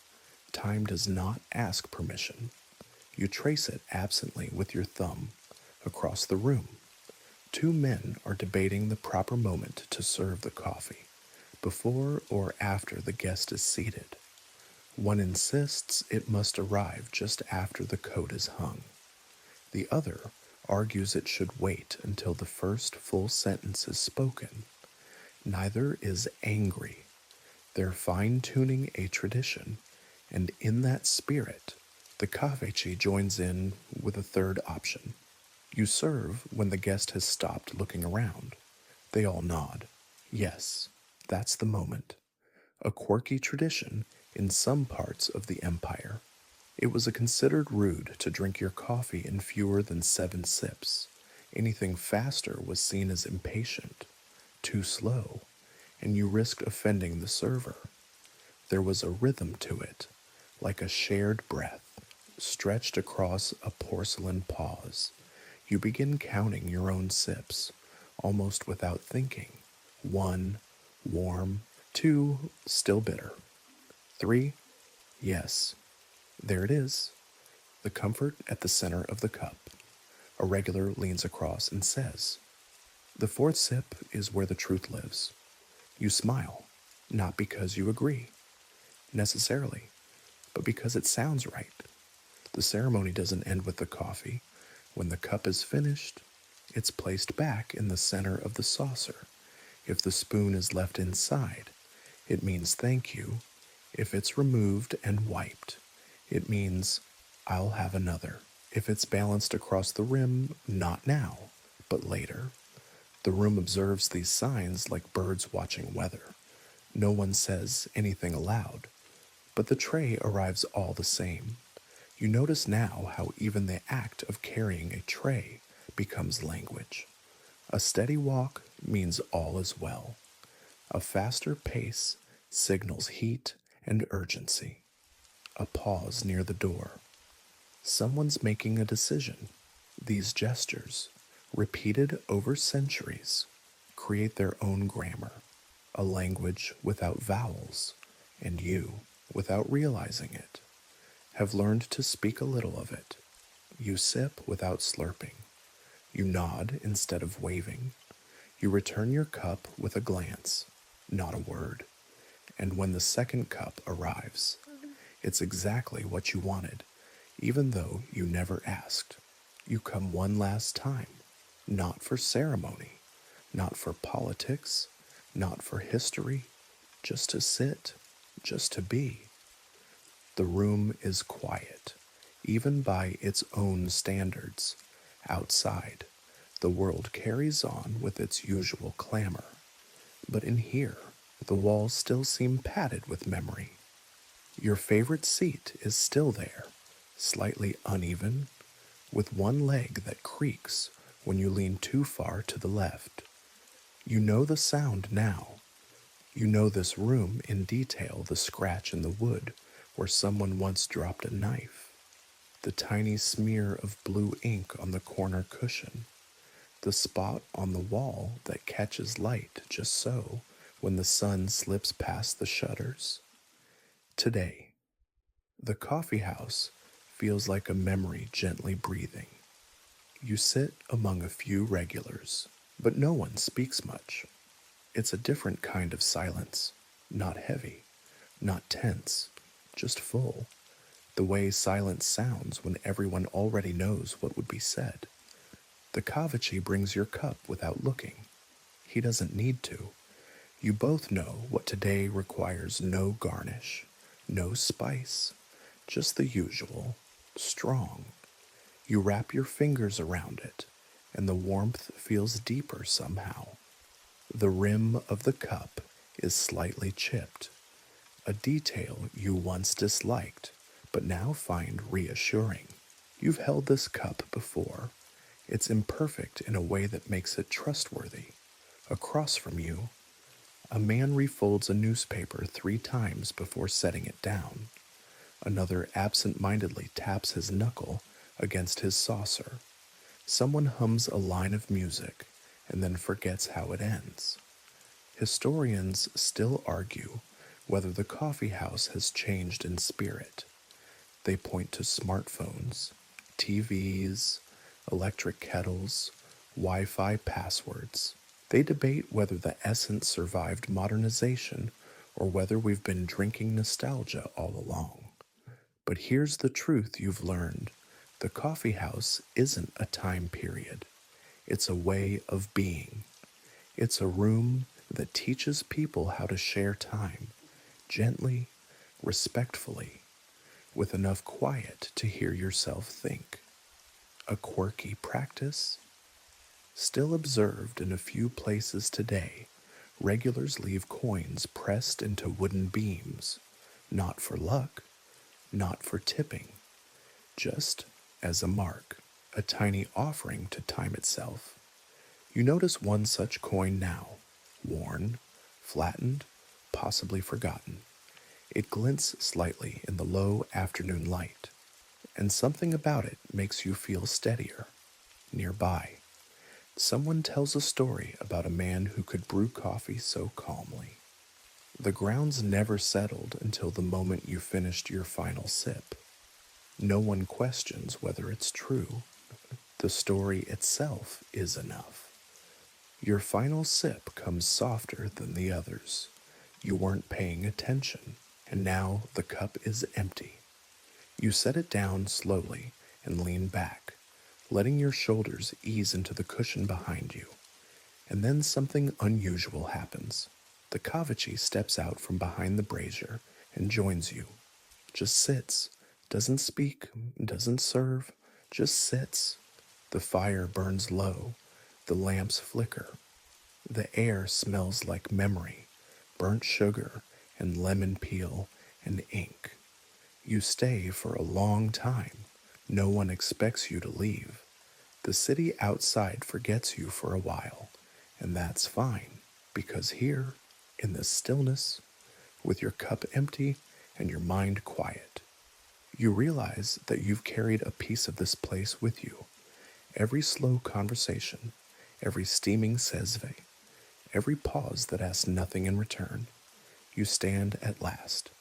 Time does not ask permission. You trace it absently with your thumb across the room. Two men are debating the proper moment to serve the coffee, before or after the guest is seated. One insists it must arrive just after the coat is hung. The other argues it should wait until the first full sentence is spoken. Neither is angry. They're fine-tuning a tradition, and in that spirit, the kafechi joins in with a third option. You serve when the guest has stopped looking around. They all nod. Yes, that's the moment. A quirky tradition in some parts of the empire. It was considered rude to drink your coffee in fewer than 7 sips. Anything faster was seen as impatient, too slow, and you risked offending the server. There was a rhythm to it, like a shared breath, stretched across a porcelain pause. You begin counting your own sips, almost without thinking. 1, warm. 2, still bitter. 3, yes. There it is, the comfort at the center of the cup. A regular leans across and says, "The 4th sip is where the truth lives." You smile, not because you agree, necessarily, but because it sounds right. The ceremony doesn't end with the coffee. When the cup is finished, it's placed back in the center of the saucer. If the spoon is left inside, it means thank you. If it's removed and wiped, it means I'll have another. If it's balanced across the rim, not now, but later. The room observes these signs like birds watching weather. No one says anything aloud, but the tray arrives all the same. You notice now how even the act of carrying a tray becomes language. A steady walk means all is well. A faster pace signals heat and urgency. A pause near the door. Someone's making a decision. These gestures, repeated over centuries, create their own grammar, a language without vowels, and you, without realizing it, have learned to speak a little of it. You sip without slurping. You nod instead of waving. You return your cup with a glance, not a word. And when the second cup arrives, it's exactly what you wanted, even though you never asked. You come one last time, not for ceremony, not for politics, not for history, just to sit, just to be. The room is quiet, even by its own standards. Outside, the world carries on with its usual clamor. But in here, the walls still seem padded with memory. Your favorite seat is still there, slightly uneven, with one leg that creaks when you lean too far to the left. You know the sound now. You know this room in detail, the scratch in the wood where someone once dropped a knife, the tiny smear of blue ink on the corner cushion, the spot on the wall that catches light just so when the sun slips past the shutters. Today, the coffee house feels like a memory gently breathing. You sit among a few regulars, but no one speaks much. It's a different kind of silence, not heavy, not tense, just full, the way silence sounds when everyone already knows what would be said. The Kavachi brings your cup without looking. He doesn't need to. You both know what today requires no garnish, no spice, just the usual, strong. You wrap your fingers around it, and the warmth feels deeper somehow. The rim of the cup is slightly chipped, a detail you once disliked, but now find reassuring. You've held this cup before. It's imperfect in a way that makes it trustworthy. Across from you, a man refolds a newspaper 3 times before setting it down. Another absent-mindedly taps his knuckle against his saucer. Someone hums a line of music and then forgets how it ends. Historians still argue whether the coffee house has changed in spirit. They point to smartphones, TVs, electric kettles, Wi-Fi passwords. They debate whether the essence survived modernization or whether we've been drinking nostalgia all along. But here's the truth you've learned. The coffee house isn't a time period. It's a way of being. It's a room that teaches people how to share time, gently, respectfully, with enough quiet to hear yourself think. A quirky practice? Still observed in a few places today, regulars leave coins pressed into wooden beams, not for luck, not for tipping, just as a mark, a tiny offering to time itself. You notice one such coin now, worn, flattened, possibly forgotten. It glints slightly in the low afternoon light, and something about it makes you feel steadier. Nearby, someone tells a story about a man who could brew coffee so calmly. The ground's never settled until the moment you finished your final sip. No one questions whether it's true. The story itself is enough. Your final sip comes softer than the others. You weren't paying attention, and now the cup is empty. You set it down slowly and lean back, letting your shoulders ease into the cushion behind you. And then something unusual happens. The Kavachi steps out from behind the brazier and joins you. Just sits, doesn't speak, doesn't serve, just sits. The fire burns low, the lamps flicker. The air smells like memory, burnt sugar and lemon peel and ink. You stay for a long time. No one expects you to leave. The city outside forgets you for a while, and that's fine, because here, in this stillness, with your cup empty and your mind quiet, you realize that you've carried a piece of this place with you, Every slow conversation, every steaming sezve, every pause that asks nothing in return, you stand at last,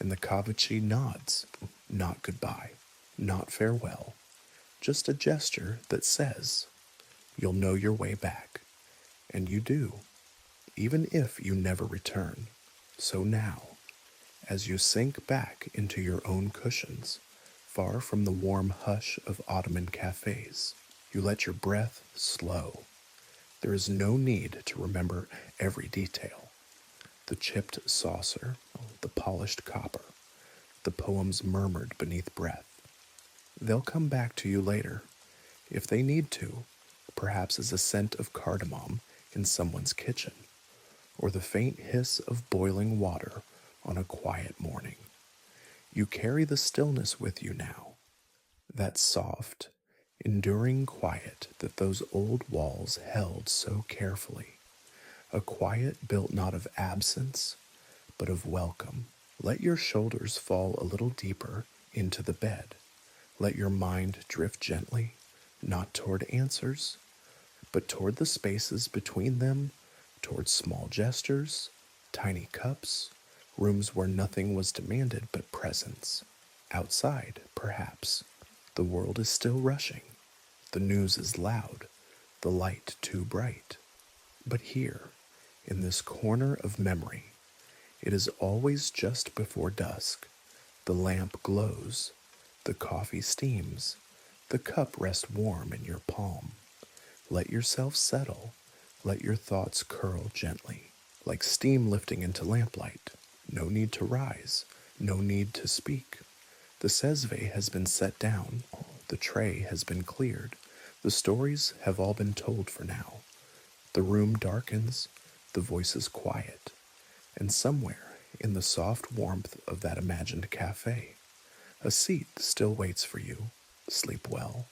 and the Kavachi nods, not goodbye, not farewell, just a gesture that says, you'll know your way back, and you do, even if you never return. So now, as you sink back into your own cushions, far from the warm hush of Ottoman cafes, you let your breath slow. There is no need to remember every detail. The chipped saucer, the polished copper, the poems murmured beneath breath. They'll come back to you later, if they need to, perhaps as a scent of cardamom in someone's kitchen, or the faint hiss of boiling water on a quiet morning. You carry the stillness with you now, that soft, enduring quiet that those old walls held so carefully, a quiet built not of absence, but of welcome. Let your shoulders fall a little deeper into the bed. Let your mind drift gently, not toward answers, but toward the spaces between them, toward small gestures, tiny cups, rooms where nothing was demanded but presence. Outside, perhaps, the world is still rushing. The news is loud, the light too bright. But here, in this corner of memory, it is always just before dusk. The lamp glows, the coffee steams, the cup rests warm in your palm. Let yourself settle, let your thoughts curl gently, like steam lifting into lamplight. No need to rise, no need to speak. The sezve has been set down, the tray has been cleared, the stories have all been told for now. The room darkens, the voices quiet, and somewhere in the soft warmth of that imagined cafe, a seat still waits for you. Sleep well.